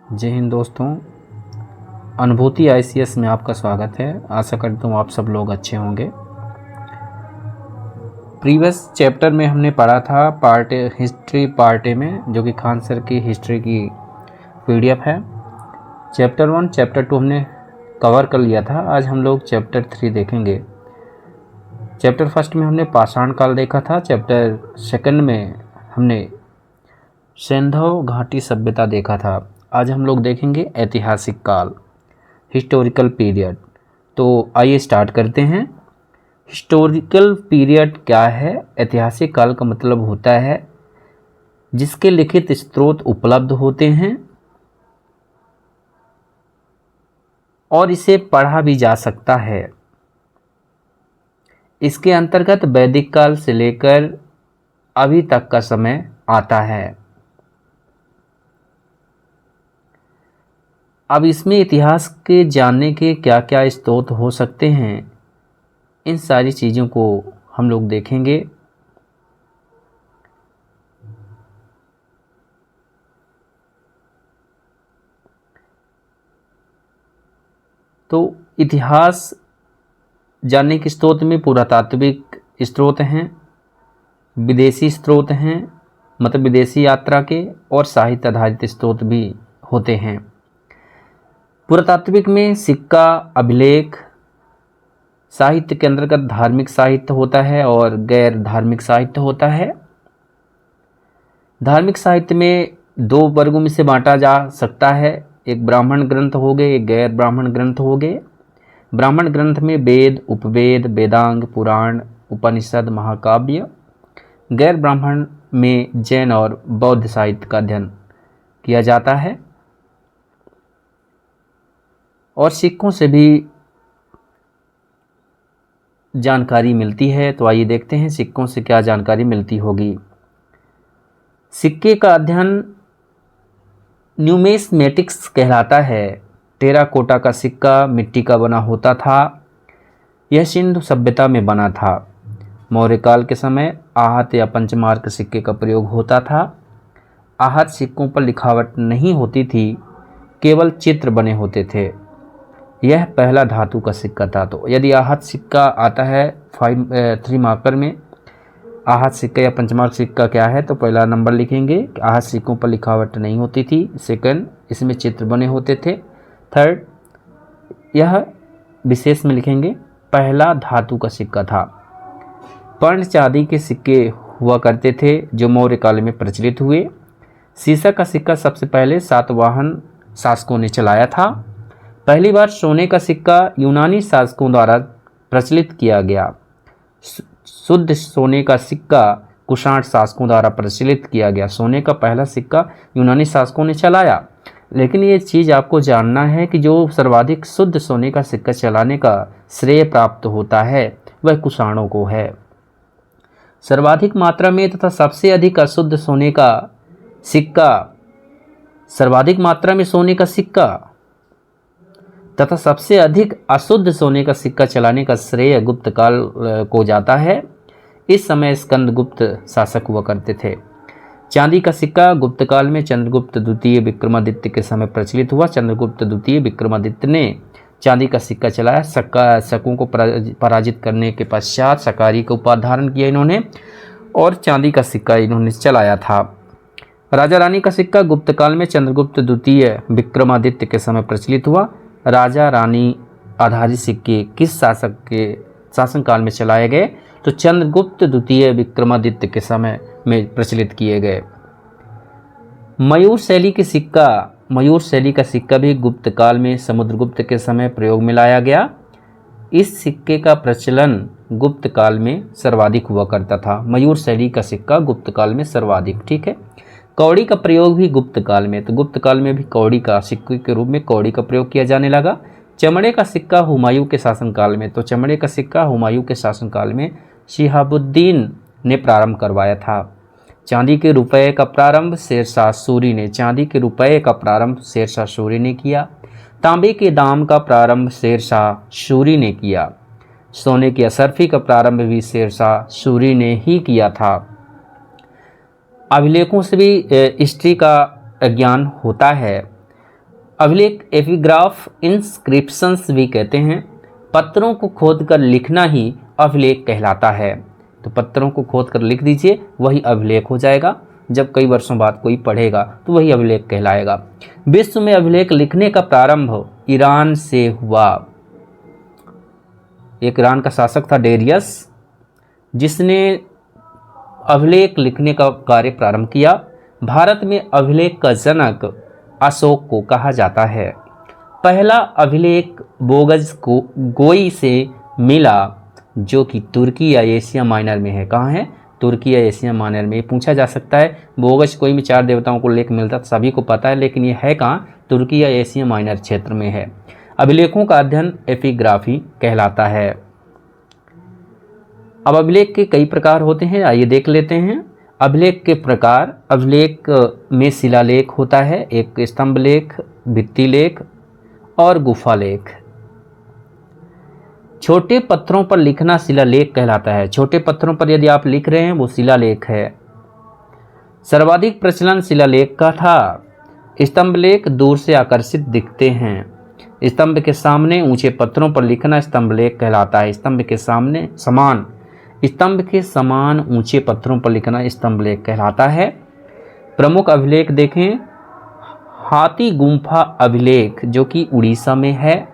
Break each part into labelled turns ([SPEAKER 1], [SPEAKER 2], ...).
[SPEAKER 1] जय हिंद दोस्तों। अनुभूति आईसीएस में आपका स्वागत है। आशा करता हूँ आप सब लोग अच्छे होंगे। प्रीवियस चैप्टर में हमने पढ़ा था हिस्ट्री पार्ट ए में, जो कि खान सर की हिस्ट्री की पीडीएफ है। चैप्टर 1 चैप्टर 2 हमने कवर कर लिया था। आज हम लोग चैप्टर 3 देखेंगे। चैप्टर फर्स्ट में हमने पाषाण काल देखा था। चैप्टर सेकंड में हमने सिंधु घाटी सभ्यता देखा था। आज हम लोग देखेंगे ऐतिहासिक काल, हिस्टोरिकल पीरियड। तो आइए स्टार्ट करते हैं। हिस्टोरिकल पीरियड क्या है? ऐतिहासिक काल का मतलब होता है जिसके लिखित स्रोत उपलब्ध होते हैं और इसे पढ़ा भी जा सकता है। इसके अंतर्गत वैदिक काल से लेकर अभी तक का समय आता है। अब इसमें इतिहास के जानने के क्या क्या स्रोत हो सकते हैं, इन सारी चीज़ों को हम लोग देखेंगे। तो इतिहास जानने के स्रोत में पुरातात्विक स्रोत हैं, विदेशी स्रोत हैं, मतलब विदेशी यात्रा के, और साहित्य आधारित स्रोत भी होते हैं। पुरातात्विक में सिक्का, अभिलेख, साहित्य के अंतर्गत धार्मिक साहित्य होता है और गैर धार्मिक साहित्य होता है। धार्मिक साहित्य में दो वर्गों में से बांटा जा सकता है। एक ब्राह्मण ग्रंथ हो गए, एक गैर ब्राह्मण ग्रंथ हो गए। ब्राह्मण ग्रंथ में वेद, उपवेद, वेदांग, पुराण, उपनिषद, महाकाव्य। गैर ब्राह्मण में जैन और बौद्ध साहित्य का अध्ययन किया जाता है। और सिक्कों से भी जानकारी मिलती है। तो आइए देखते हैं सिक्कों से क्या जानकारी मिलती होगी। सिक्के का अध्ययन न्यूमिस्मेटिक्स कहलाता है। टेराकोटा का सिक्का मिट्टी का बना होता था। यह सिंधु सभ्यता में बना था। मौर्य काल के समय आहत या पंचमार्क सिक्के का प्रयोग होता था। आहत सिक्कों पर लिखावट नहीं होती थी, केवल चित्र बने होते थे। यह पहला धातु का सिक्का था। तो यदि आहत सिक्का आता है 3 मार्कर में, आहत सिक्का या पंचमार्क सिक्का क्या है, तो पहला नंबर लिखेंगे कि आहत सिक्कों पर लिखावट नहीं होती थी। सेकंड, इसमें चित्र बने होते थे। थर्ड, यह विशेष में लिखेंगे पहला धातु का सिक्का था। पर्ण चांदी के सिक्के हुआ करते थे जो मौर्य काल में प्रचलित हुए। सीसा का सिक्का सबसे पहले सातवाहन शासकों ने चलाया था। पहली बार सोने का सिक्का यूनानी शासकों द्वारा प्रचलित किया गया। शुद्ध सोने का सिक्का कुषाण शासकों द्वारा प्रचलित किया गया। सोने का पहला सिक्का यूनानी शासकों ने चलाया, लेकिन ये चीज़ आपको जानना है कि जो सर्वाधिक शुद्ध सोने का सिक्का चलाने का श्रेय प्राप्त होता है वह कुषाणों को है। सर्वाधिक मात्रा में तथा सबसे अधिक अशुद्ध सोने का सिक्का, सर्वाधिक मात्रा में सोने का सिक्का तथा सबसे अधिक अशुद्ध सोने का सिक्का चलाने का श्रेय गुप्त काल को जाता है। इस समय स्कंदगुप्त शासक हुआ करते थे। चांदी का सिक्का गुप्त काल में चंद्रगुप्त द्वितीय विक्रमादित्य के समय प्रचलित हुआ। चंद्रगुप्त द्वितीय विक्रमादित्य ने चांदी का सिक्का चलाया। शकों को पराजित करने के पश्चात शकारी का उपाधि धारण किया इन्होंने और चांदी का सिक्का इन्होंने चलाया था। राजा रानी का सिक्का गुप्त काल में चंद्रगुप्त द्वितीय विक्रमादित्य के समय प्रचलित हुआ। राजा रानी आधारित सिक्के किस शासक के शासनकाल में चलाए गए, तो चंद्रगुप्त द्वितीय विक्रमादित्य के समय में प्रचलित किए गए। मयूर शैली का सिक्का भी गुप्त काल में समुद्रगुप्त के समय प्रयोग में लाया गया। इस सिक्के का प्रचलन गुप्त काल में सर्वाधिक हुआ करता था। मयूर शैली का सिक्का गुप्त काल में सर्वाधिक, ठीक है। कौड़ी का प्रयोग भी गुप्त काल में, तो गुप्त काल में भी कौड़ी का सिक्के के रूप में कौड़ी का प्रयोग किया जाने लगा। चमड़े का सिक्का हुमायूं के शासनकाल में, तो चमड़े का सिक्का हुमायूं के शासनकाल में शिहाबुद्दीन ने प्रारंभ करवाया था। चांदी के रुपये का प्रारंभ शेरशाह सूरी ने किया। तांबे के दाम का प्रारंभ शेरशाह सूरी ने किया। सोने की असरफी का प्रारंभ भी शेरशाह सूरी ने ही किया था। अभिलेखों से भी हिस्ट्री का ज्ञान होता है। अभिलेख एपिग्राफ इंस्क्रिप्शंस भी कहते हैं। पत्रों को खोदकर लिखना ही अभिलेख कहलाता है। तो पत्रों को खोदकर लिख दीजिए, वही अभिलेख हो जाएगा। जब कई वर्षों बाद कोई पढ़ेगा तो वही अभिलेख कहलाएगा। विश्व में अभिलेख लिखने का प्रारंभ ईरान से हुआ। एक ईरान का शासक था डेरियस, जिसने अभिलेख लिखने का कार्य प्रारंभ किया। भारत में अभिलेख का जनक अशोक को कहा जाता है। पहला अभिलेख बोगज को गोई से मिला, जो कि तुर्की या एशिया माइनर में है। कहाँ है? तुर्की या एशिया माइनर में। पूछा जा सकता है बोगज कोई में 4 देवताओं को लेख मिलता, सभी को पता है, लेकिन ये है कहाँ? तुर्की या एशिया माइनर क्षेत्र में है। अभिलेखों का अध्ययन एपिग्राफी कहलाता है। अब अभिलेख के कई प्रकार होते हैं, आइए देख लेते हैं। अभिलेख के प्रकार। अभिलेख में शिलालेख होता है, एक स्तंभ लेख, भित्ति लेख और गुफा लेख। छोटे पत्थरों पर लिखना शिलालेख कहलाता है। छोटे पत्थरों पर यदि आप लिख रहे हैं वो शिलालेख है। सर्वाधिक प्रचलन शिलालेख का था। स्तंभ लेख दूर से आकर्षित दिखते हैं। स्तंभ के सामने ऊंचे पत्थरों पर लिखना स्तंभ लेख कहलाता है। स्तंभ के समान ऊंचे पत्थरों पर लिखना स्तंभ लेख कहलाता है। प्रमुख अभिलेख देखें। हाथी गुम्फा अभिलेख, जो कि उड़ीसा में है,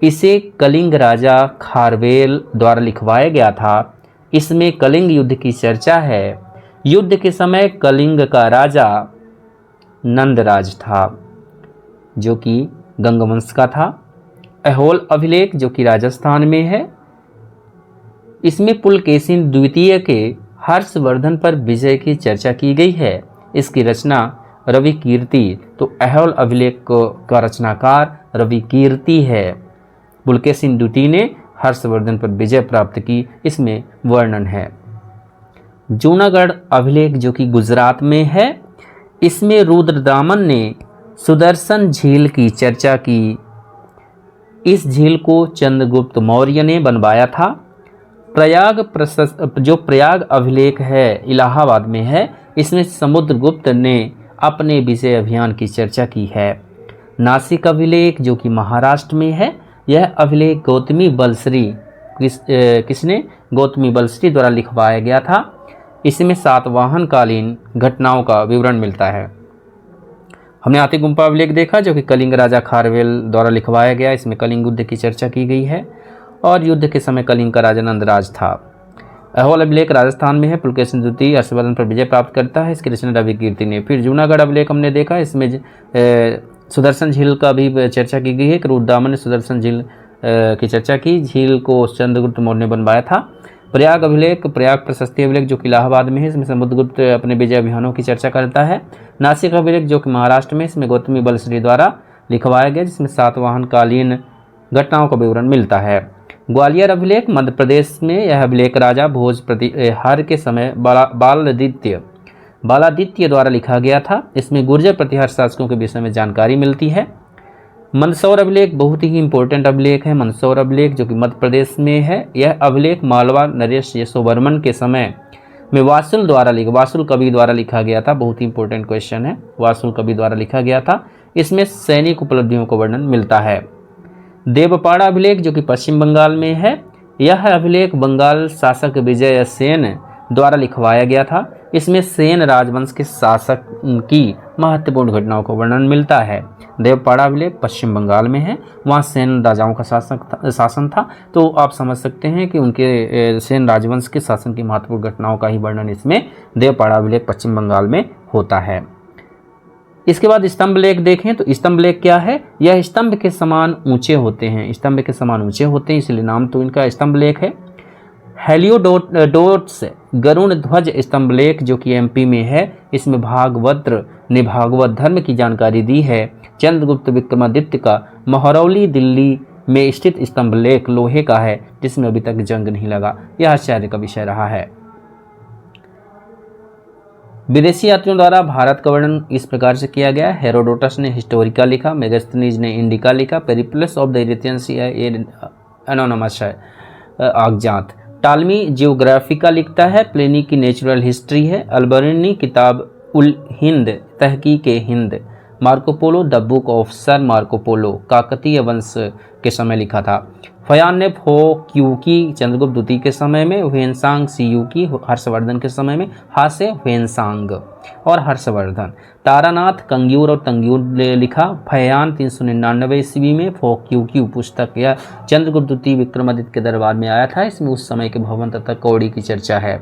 [SPEAKER 1] इसे कलिंग राजा खारवेल द्वारा लिखवाया गया था। इसमें कलिंग युद्ध की चर्चा है। युद्ध के समय कलिंग का राजा नंदराज था, जो कि गंगवंश का था। ऐहोल अभिलेख, जो कि राजस्थान में है, इसमें पुलकेशिन द्वितीय के हर्षवर्धन पर विजय की चर्चा की गई है। इसकी रचना रवि कीर्ति, तो ऐहोल अभिलेख का रचनाकार रवि कीर्ति है। पुलकेशिन द्वितीय ने हर्षवर्धन पर विजय प्राप्त की, इसमें वर्णन है। जूनागढ़ अभिलेख, जो कि गुजरात में है, इसमें रुद्रदामन ने सुदर्शन झील की चर्चा की। इस झील को चंद्रगुप्त मौर्य ने बनवाया था। प्रयाग अभिलेख है, इलाहाबाद में है, इसमें समुद्रगुप्त ने अपने विजय अभियान की चर्चा की है। नासिक अभिलेख, जो कि महाराष्ट्र में है, यह अभिलेख गौतमी बलश्री किसने? गौतमी बलश्री द्वारा लिखवाया गया था। इसमें सातवाहन कालीन घटनाओं का विवरण मिलता है। हमने हाथी गुम्फा अभिलेख देखा, जो कि कलिंग राजा खारवेल द्वारा लिखवाया गया। इसमें कलिंग युद्ध की चर्चा की गई है और युद्ध के समय कलिंग का राजा नंदराज था। ऐहोल अभिलेख राजस्थान में है। पुलकेशिन द्वितीय हर्षवर्धन पर विजय प्राप्त करता है। इसकी रचना रवि कीर्ति ने। फिर जूनागढ़ अभिलेख हमने देखा, इसमें सुदर्शन झील का भी चर्चा की गई है। रुद्रदामन ने सुदर्शन झील की चर्चा की। झील को चंद्रगुप्त मौर्य ने बनवाया था। प्रयाग अभिलेख, प्रयाग प्रशस्ति अभिलेख, जो कि इलाहाबाद में है, इसमें समुद्रगुप्त अपने विजय अभियानों की चर्चा करता है। नासिक अभिलेख, जो कि महाराष्ट्र में, इसमें गौतमी बलश्री द्वारा लिखवाया गया, जिसमें सातवाहन कालीन घटनाओं का विवरण मिलता है। ग्वालियर अभिलेख मध्य प्रदेश में, यह अभिलेख राजा भोज प्रतिहार के समय बालादित्य द्वारा लिखा गया था। इसमें गुर्जर प्रतिहार शासकों के विषय में जानकारी मिलती है। मंदसौर अभिलेख बहुत ही इंपॉर्टेंट अभिलेख है। मंदसौर अभिलेख, जो कि मध्य प्रदेश में है, यह अभिलेख मालवा नरेश यशोवर्मन के समय में वासुल कवि द्वारा लिखा गया था। बहुत ही इंपॉर्टेंट क्वेश्चन है, वासुल कवि द्वारा लिखा गया था। इसमें सैनिक उपलब्धियों का वर्णन मिलता है। देवपाड़ा अभिलेख, जो कि पश्चिम बंगाल में है, यह अभिलेख बंगाल शासक विजय सेन द्वारा लिखवाया गया था। इसमें सेन राजवंश के शासक की महत्वपूर्ण घटनाओं का वर्णन मिलता है। देवपाड़ा अभिलेख पश्चिम बंगाल में है, वहाँ सेन राजाओं का शासन था, तो आप समझ सकते हैं कि उनके सेन राजवंश के शासन की महत्वपूर्ण घटनाओं का ही वर्णन इसमें देवपाड़ा अभिलेख पश्चिम बंगाल में होता है। इसके बाद स्तंभ लेख देखें तो स्तंभ लेख क्या है? यह स्तंभ के समान ऊंचे होते हैं। स्तंभ के समान ऊंचे होते हैं, इसलिए नाम तो इनका स्तंभ लेख है। हेलियोडोट्स गरुण ध्वज स्तंभ लेख, जो कि एमपी में है, इसमें भागवत ने भागवत धर्म की जानकारी दी है। चंद्रगुप्त विक्रमादित्य का महरौली दिल्ली में स्थित स्तंभ लेख लोहे का है, जिसमें अभी तक जंग नहीं लगा। यह आश्चर्य का विषय रहा है। विदेशी यात्रियों द्वारा भारत का वर्णन इस प्रकार से किया गया। हेरोडोटस ने हिस्टोरिका लिखा, मेगास्थनीज ने इंडिका लिखा, Periplus of the Erythraean Sea anonymous है अज्ञात। टालमी जियोग्राफिका लिखता है, प्लेनी की नेचुरल हिस्ट्री है, अल्बर्नी किताब उल हिंद तहकीक Hind, Marco Polo the book of sir Marco Polo Kakatiya वंश के समय लिखा था। फयान ने फो क्यूकी चंद्रगुप्त द्वितीय के समय में, ह्वेनसांग सीयूकी हर्षवर्धन के समय में, हा से ह्वेनसांग और हर्षवर्धन। तारानाथ कंग्यूर और तंग्यूर ने लिखा। फयान 399 ईस्वी में फो क्यूकी पुस्तक यह चंद्रगुप्त द्वितीय विक्रमादित्य के दरबार में आया था। इसमें उस समय के भवन तथा कौड़ी की चर्चा है।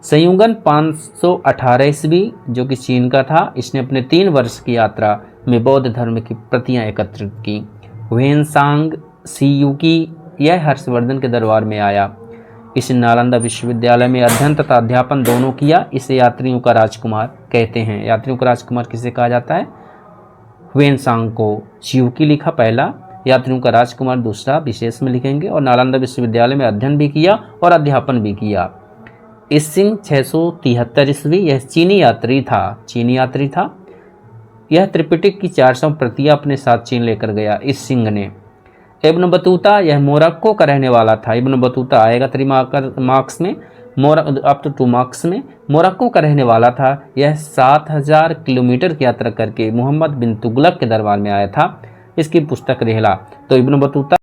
[SPEAKER 1] संयुगन 518 ईस्वी जो कि चीन का था, इसने अपने 3 वर्ष की यात्रा में बौद्ध धर्म की प्रतियां एकत्रित की। ह्वेनसांग सीयूकी यह हर्षवर्धन के दरबार में आया। इस नालंदा विश्वविद्यालय में अध्ययन तथा अध्यापन दोनों किया। इसे यात्रियों का राजकुमार कहते हैं। यात्रियों का राजकुमार किसे कहा जाता है? ह्वेनसांग को। सीयूकी लिखा पहला, यात्रियों का राजकुमार दूसरा विशेष में लिखेंगे। और नालंदा विश्वविद्यालय में अध्ययन भी किया और अध्यापन भी किया। इसिंग 673 ईस्वी यह चीनी यात्री था। यह त्रिपिटक की 400 प्रतियां अपने साथ चीन लेकर गया इस सिंह ने। इब्न बतूता यह मोरक्को का रहने वाला था। इब्न बतूता आएगा 3 मार्क्स में, अप टू 2 मार्क्स में। मोरक्को का रहने वाला था। यह 7000 किलोमीटर की यात्रा करके मोहम्मद बिन तुगलक के दरबार में आया था। इसकी पुस्तक रिहला। तो इब्न बतूता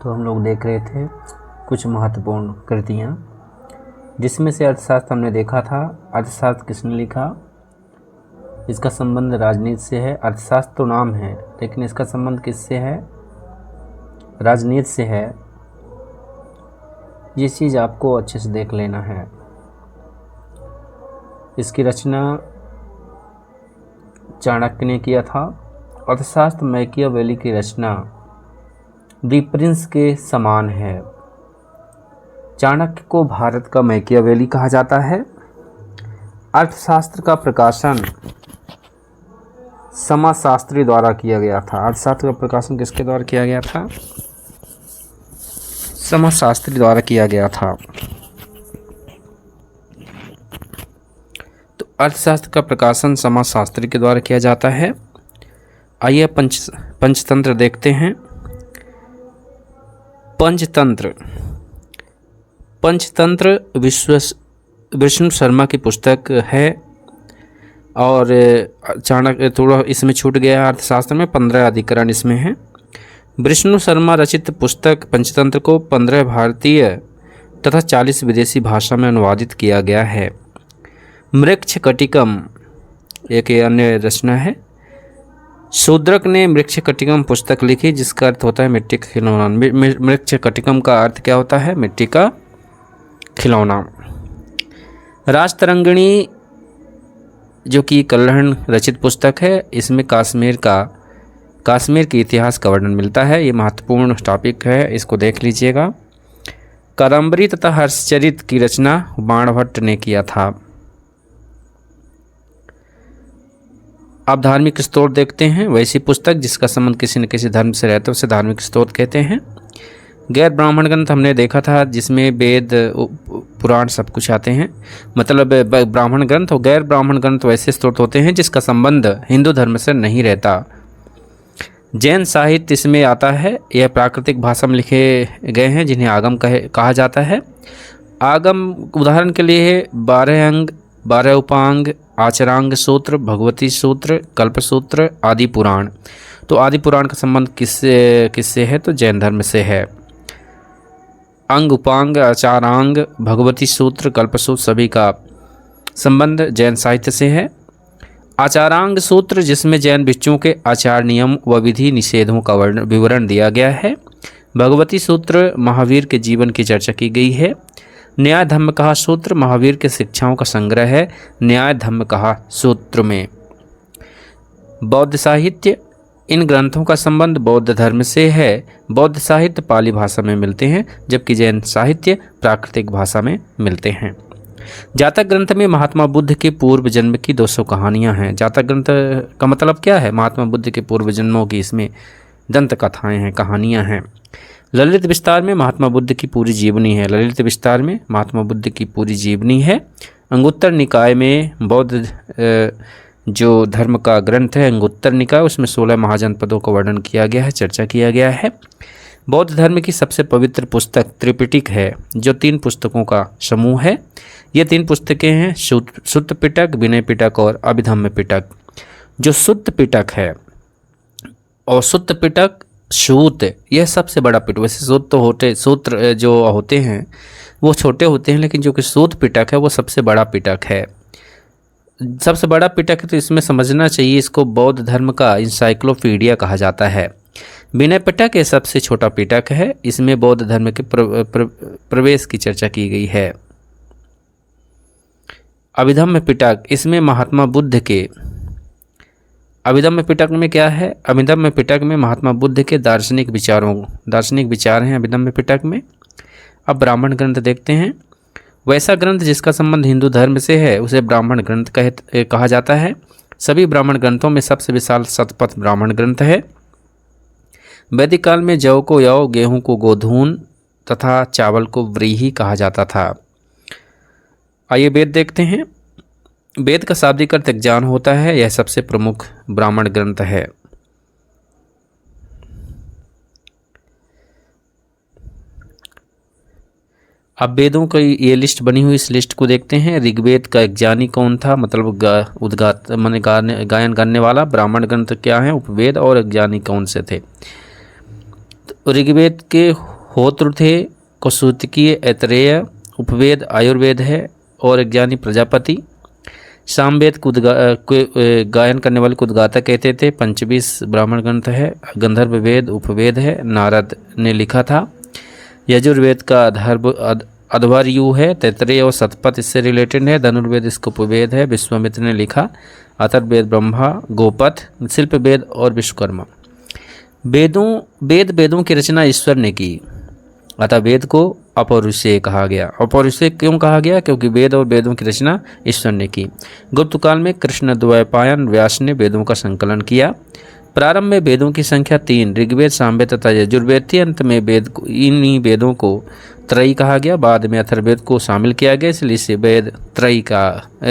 [SPEAKER 1] तो हम लोग देख रहे थे कुछ महत्वपूर्ण कृतियाँ, जिसमें से अर्थशास्त्र हमने देखा था। अर्थशास्त्र किसने लिखा? इसका संबंध राजनीति से है। अर्थशास्त्र तो नाम है, लेकिन इसका संबंध किससे है? राजनीति से है। ये चीज़ आपको अच्छे से देख लेना है। इसकी रचना चाणक्य ने किया था। अर्थशास्त्र मैकियावेली की रचना द प्रिंस के समान है। चाणक्य को भारत का मैकियावेली कहा जाता है। अर्थशास्त्र का प्रकाशन समाजशास्त्री द्वारा किया गया था। अर्थशास्त्र का प्रकाशन किसके द्वारा किया गया था? समाजशास्त्री द्वारा किया गया था। तो अर्थशास्त्र का प्रकाशन समाजशास्त्री के द्वारा किया जाता है। आइए पंचतंत्र देखते हैं। पंचतंत्र विष्णु शर्मा की पुस्तक है और चाणक्य थोड़ा इसमें छूट गया। अर्थशास्त्र में 15 अधिकरण इसमें है। विष्णु शर्मा रचित पुस्तक पंचतंत्र को 15 भारतीय तथा 40 विदेशी भाषा में अनुवादित किया गया है। मृक्षकटिकम एक अन्य रचना है। शूद्रक ने मृक्षकटिकम पुस्तक लिखी, जिसका अर्थ होता है मिट्टी का खिलौना। मृक्षकटिकम का अर्थ क्या होता है? मिट्टी का खिलौना। राजतरंगिणी जो कि कल्हण रचित पुस्तक है, इसमें कश्मीर के इतिहास का वर्णन मिलता है। ये महत्वपूर्ण टॉपिक है, इसको देख लीजिएगा। कादम्बरी तथा हर्षचरित की रचना बाणभट्ट ने किया था। आप धार्मिक स्रोत देखते हैं। वैसी पुस्तक जिसका संबंध किसी न किसी धर्म से रहता है उसे धार्मिक स्रोत कहते हैं। गैर ब्राह्मण ग्रंथ हमने देखा था, जिसमें वेद पुराण सब कुछ आते हैं। मतलब ब्राह्मण ग्रंथ और गैर ब्राह्मण ग्रंथ वैसे स्रोत होते हैं जिसका संबंध हिंदू धर्म से नहीं रहता। जैन साहित्य इसमें आता है। यह प्राकृतिक भाषा में लिखे गए हैं, जिन्हें आगम कहा जाता है। आगम उदाहरण के लिए 12 अंग, 12 उपांग, आचरांग सूत्र, भगवती सूत्र, कल्प सूत्र, आदि पुराण। तो आदि पुराण का संबंध किससे है? तो जैन धर्म से है। अंग, उपांग, आचारांग, भगवती सूत्र, कल्प सूत्र सभी का संबंध जैन साहित्य से है। आचारांग सूत्र, जिसमें जैन भिक्षुओं के आचार नियम व विधि निषेधों का विवरण दिया गया है। भगवती सूत्र, महावीर के जीवन की चर्चा की गई है। न्याय धम्म कहा सूत्र, महावीर के शिक्षाओं का संग्रह है न्याय धम्म कहा सूत्र में। बौद्ध साहित्य, इन ग्रंथों का संबंध बौद्ध धर्म से है। बौद्ध साहित्य पाली भाषा में मिलते हैं, जबकि जैन साहित्य प्राकृतिक भाषा में मिलते हैं। जातक ग्रंथ में महात्मा बुद्ध के पूर्व जन्म की 200 कहानियां हैं। जातक ग्रंथ का मतलब क्या है? महात्मा बुद्ध के पूर्व जन्मों की इसमें दंत कथाएं हैं, कहानियां हैं। ललित विस्तार में महात्मा बुद्ध की पूरी जीवनी है। ललित विस्तार में महात्मा बुद्ध की पूरी जीवनी है। अंगुत्तर निकाय में बौद्ध जो धर्म का ग्रंथ है अंगुत्तर निकाय, उसमें 16 महाजनपदों का वर्णन किया गया है, चर्चा किया गया है। बौद्ध धर्म की सबसे पवित्र पुस्तक त्रिपिटक है, जो 3 पुस्तकों का समूह है। ये 3 पुस्तकें हैं सुत्त पिटक, विनय पिटक और अभिधम्म पिटक। जो सुत्त पिटक है और सुत्त पिटक सूत, यह सबसे बड़ा पिटक। वैसे सूत्र जो होते हैं वो छोटे होते हैं, लेकिन जो कि सूत पिटक है वो सबसे बड़ा पिटक है। सबसे बड़ा पिटक है तो इसमें समझना चाहिए, इसको बौद्ध धर्म का इंसाइक्लोपीडिया कहा जाता है। विनय पिटक ये सबसे छोटा पिटक है, इसमें बौद्ध धर्म के प्रवेश की चर्चा की गई है। अभिधम्म पिटक, इसमें महात्मा बुद्ध के, अभिधम्म पिटक में क्या है? अभिधम्म पिटक में महात्मा बुद्ध के दार्शनिक विचार हैं अभिधम्म पिटक में। अब ब्राह्मण ग्रंथ देखते हैं। वैसा ग्रंथ जिसका संबंध हिंदू धर्म से है उसे ब्राह्मण ग्रंथ कहा जाता है। सभी ब्राह्मण ग्रंथों में सबसे विशाल शतपथ ब्राह्मण ग्रंथ है। वैदिक काल में जौ को यौ, गेहूं को गोधून तथा चावल को व्रीहि कहा जाता था। आइए वेद देखते हैं। वेद का शाब्दिक अर्थ ज्ञान होता है। यह सबसे प्रमुख ब्राह्मण ग्रंथ है। अब वेदों की ये लिस्ट बनी हुई, इस लिस्ट को देखते हैं। ऋग्वेद का एक ज्ञानी कौन था? मतलब गायन करने वाला। ब्राह्मण ग्रंथ क्या है? उपवेद। और ज्ञानी कौन से थे? तो ऋग्वेद के होत्र थे कौशिकीय, ऐतरेय। उपवेद आयुर्वेद है और ज्ञानी प्रजापति। सामवेद गायन करने वाले को उद्गाता कहते थे। 25 ब्राह्मण ग्रंथ है। गंधर्व वेद उपवेद है, नारद ने लिखा था। यजुर्वेद का अध्वर्यु है। तैत्तरीय और शतपथ इससे रिलेटेड है। धनुर्वेद इसको उपवेद है, विश्वामित्र ने लिखा। अथर्ववेद ब्रह्मा, गोपथ, शिल्प वेद और विश्वकर्मा। वेदों की रचना ईश्वर ने की, अतः वेद को अपौरुषेय कहा गया। अपौरुषेय क्यों कहा गया? क्योंकि वेद और वेदों की रचना ईश्वर ने की। गुप्त काल में कृष्ण द्वैपायन व्यास ने वेदों का संकलन किया। प्रारंभ में वेदों की संख्या 3 ऋग्वेद, सामवेद तथा यजुर्वेद थी। अंत में इन्हीं वेदों को त्रयी कहा गया। बाद में अथर्ववेद को शामिल किया गया, इसलिए इसे वेद त्रयी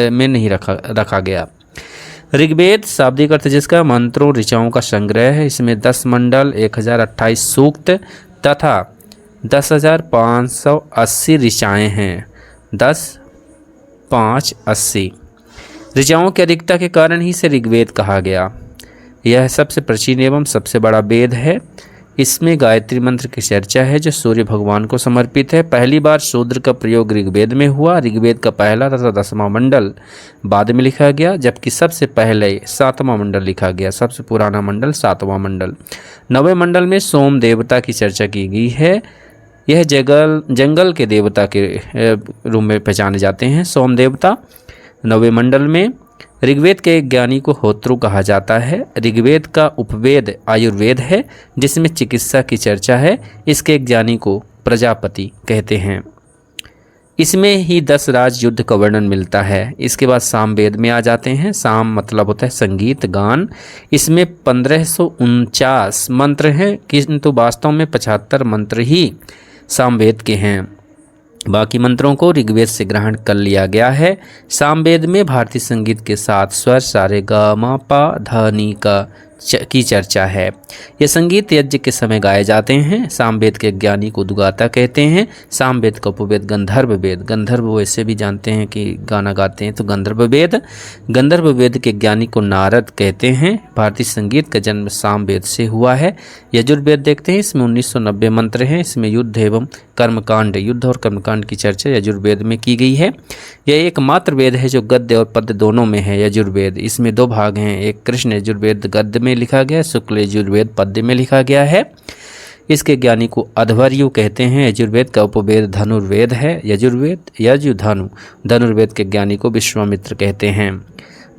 [SPEAKER 1] में नहीं रखा गया। ऋग्वेद शाब्दिक अर्थ जिसका मंत्रों ऋचाओं का संग्रह है। इसमें 10 मंडल, 1028 सूक्त तथा 10,580 ऋचाएँ हैं। 10,580 ऋचाओं की अधिकता के कारण ही इसे ऋग्वेद कहा गया। यह सबसे प्राचीन एवं सबसे बड़ा वेद है। इसमें गायत्री मंत्र की चर्चा है जो सूर्य भगवान को समर्पित है। पहली बार शूद्र का प्रयोग ऋग्वेद में हुआ। ऋग्वेद का पहला तथा 10वां मंडल बाद में लिखा गया, जबकि सबसे पहले 7वां मंडल लिखा गया। सबसे पुराना मंडल 7वां मंडल। 9वें मंडल में सोम देवता की चर्चा की गई है। यह जंगल के देवता के रूप में पहचाने जाते हैं। सोम देवता 9वें मंडल में। ऋग्वेद के ज्ञानी को होत्रु कहा जाता है। ऋग्वेद का उपवेद आयुर्वेद है, जिसमें चिकित्सा की चर्चा है। इसके ज्ञानी को प्रजापति कहते हैं। इसमें ही 10 राज युद्ध का वर्णन मिलता है। इसके बाद सामवेद में आ जाते हैं। साम मतलब होता है संगीत, गान। इसमें 1549 मंत्र हैं, किंतु वास्तव में 75 मंत्र ही सामवेद के हैं। बाकी मंत्रों को ऋग्वेद से ग्रहण कर लिया गया है। सामवेद में भारतीय संगीत के साथ स्वर सारे गा मा पा धा नी का की चर्चा है। ये संगीत यज्ञ के समय गाए जाते हैं। सामवेद के ज्ञानी को उद्गाता कहते हैं। सामवेद का उपवेद गंधर्व वेद, गंधर्व वैसे भी जानते हैं कि गाना गाते हैं, तो गंधर्व वेद, गंधर्व वेद के ज्ञानी को नारद कहते हैं। भारतीय संगीत का जन्म सामवेद से हुआ है। यजुर्वेद देखते हैं, इसमें 1990 मंत्र हैं। इसमें युद्ध एवं कर्मकांड, युद्ध और कर्मकांड की चर्चा यजुर्वेद में की गई है। यह एकमात्र वेद है जो गद्य और पद्य दोनों में है। यजुर्वेद, इसमें 2 भाग हैं, एक कृष्ण यजुर्वेद गद्य में लिखा गया, शुक्ल यजुर्वेद पद्य में लिखा गया है। इसके ज्ञानी को अध्वर्यु कहते हैं। यजुर्वेद का उपवेद धनुर्वेद है। यजुर्वेद यजु धनु, धनुर्वेद के ज्ञानी को विश्वामित्र कहते हैं।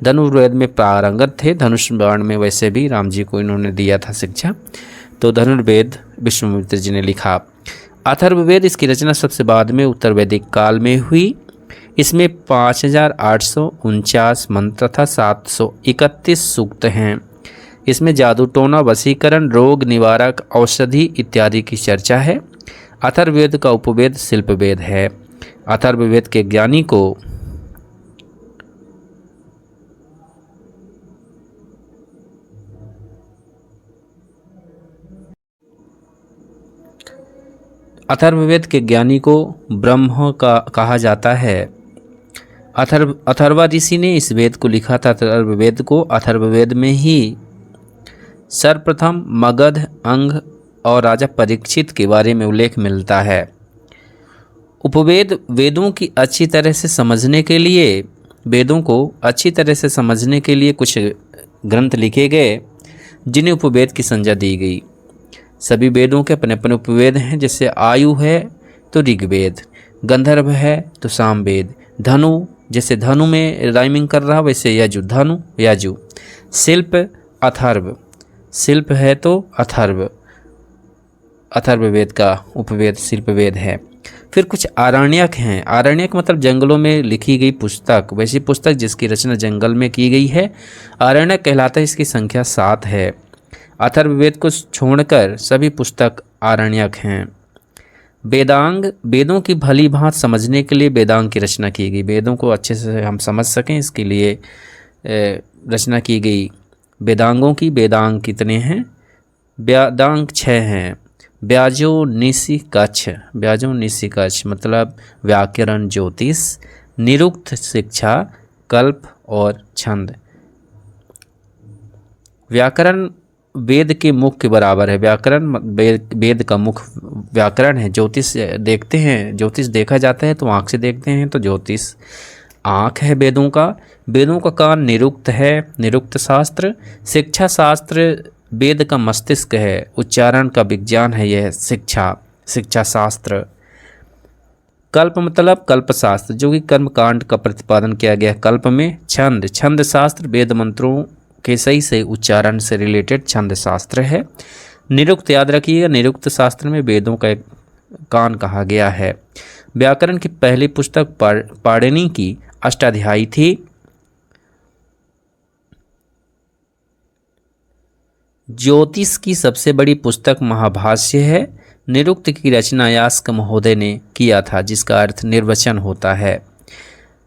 [SPEAKER 1] धनुर्वेद में पारंगत थे। धनुष बाण में वैसे भी राम जी को इन्होंने दिया था शिक्षा, तो धनुर्वेद विश्वामित्र जी ने लिखा। अथर्ववेद, इसकी रचना सबसे बाद में उत्तर वैदिक काल में हुई। इसमें 5849 मंत्र तथा 731 सूक्त हैं। इसमें जादू टोना, वशीकरण, रोग निवारक, औषधि इत्यादि की चर्चा है। अथर्ववेद का उपवेद शिल्पवेद है। अथर्ववेद के ज्ञानी को ब्रह्म का कहा जाता है। अथर्वा ऋषि ने इस वेद को लिखा था। अथर्ववेद को अथर्ववेद में ही सर्वप्रथम मगध, अंग और राजा परीक्षित के बारे में उल्लेख मिलता है। उपवेद, वेदों की अच्छी तरह से समझने के लिए, वेदों को अच्छी तरह से समझने के लिए कुछ ग्रंथ लिखे गए जिन्हें उपवेद की संज्ञा दी गई। सभी वेदों के अपने अपने उपवेद हैं। जैसे आयु है तो ऋग्वेद, गंधर्व है तो सामवेद, धनु जैसे धनु में राइमिंग कर रहा वैसे यजु, धनु यजु, शिल्प अथर्व, शिल्प है तो अथर्व, अथर्ववेद का उपवेद शिल्पवेद है। फिर कुछ आरण्यक हैं। आरण्यक मतलब जंगलों में लिखी गई पुस्तक, वैसी पुस्तक जिसकी रचना जंगल में की गई है आरण्यक कहलाता है। इसकी संख्या 7 है। अथर्ववेद को छोड़कर सभी पुस्तक आरण्यक हैं। वेदांग, वेदों की भली भांति समझने के लिए वेदांग की रचना की गई। वेदों को अच्छे से हम समझ सकें इसके लिए रचना की गई वेदांगों की। वेदांग कितने हैं? वेदांग 6 हैं। व्याजो निशि कच्छ, व्याजो निशि कच्छ मतलब व्याकरण, ज्योतिष, निरुक्त शिक्षा, कल्प और छंद। व्याकरण वेद के मुख के बराबर है। व्याकरण वेद का मुख व्याकरण है। ज्योतिष देखते हैं, ज्योतिष देखा जाता है तो आँख से देखते हैं, तो ज्योतिष आँख है वेदों का। वेदों का कान निरुक्त है, निरुक्त शास्त्र। शिक्षा शास्त्र वेद का मस्तिष्क है, उच्चारण का विज्ञान है यह शिक्षा, शिक्षा शास्त्र। कल्प मतलब कल्प शास्त्र, जो कि कर्मकांड का प्रतिपादन किया गया कल्प में। छंद, छंद शास्त्र वेद मंत्रों के सही से उच्चारण से रिलेटेड छंद शास्त्र है। निरुक्त याद रखिएगा, निरुक्त शास्त्र में वेदों का एक कान कहा गया है। व्याकरण की पहली पुस्तक पाणिनि की अष्टाध्यायी थी। ज्योतिष की सबसे बड़ी पुस्तक महाभाष्य है। निरुक्त की रचना यास्क महोदय ने किया था, जिसका अर्थ निर्वचन होता है,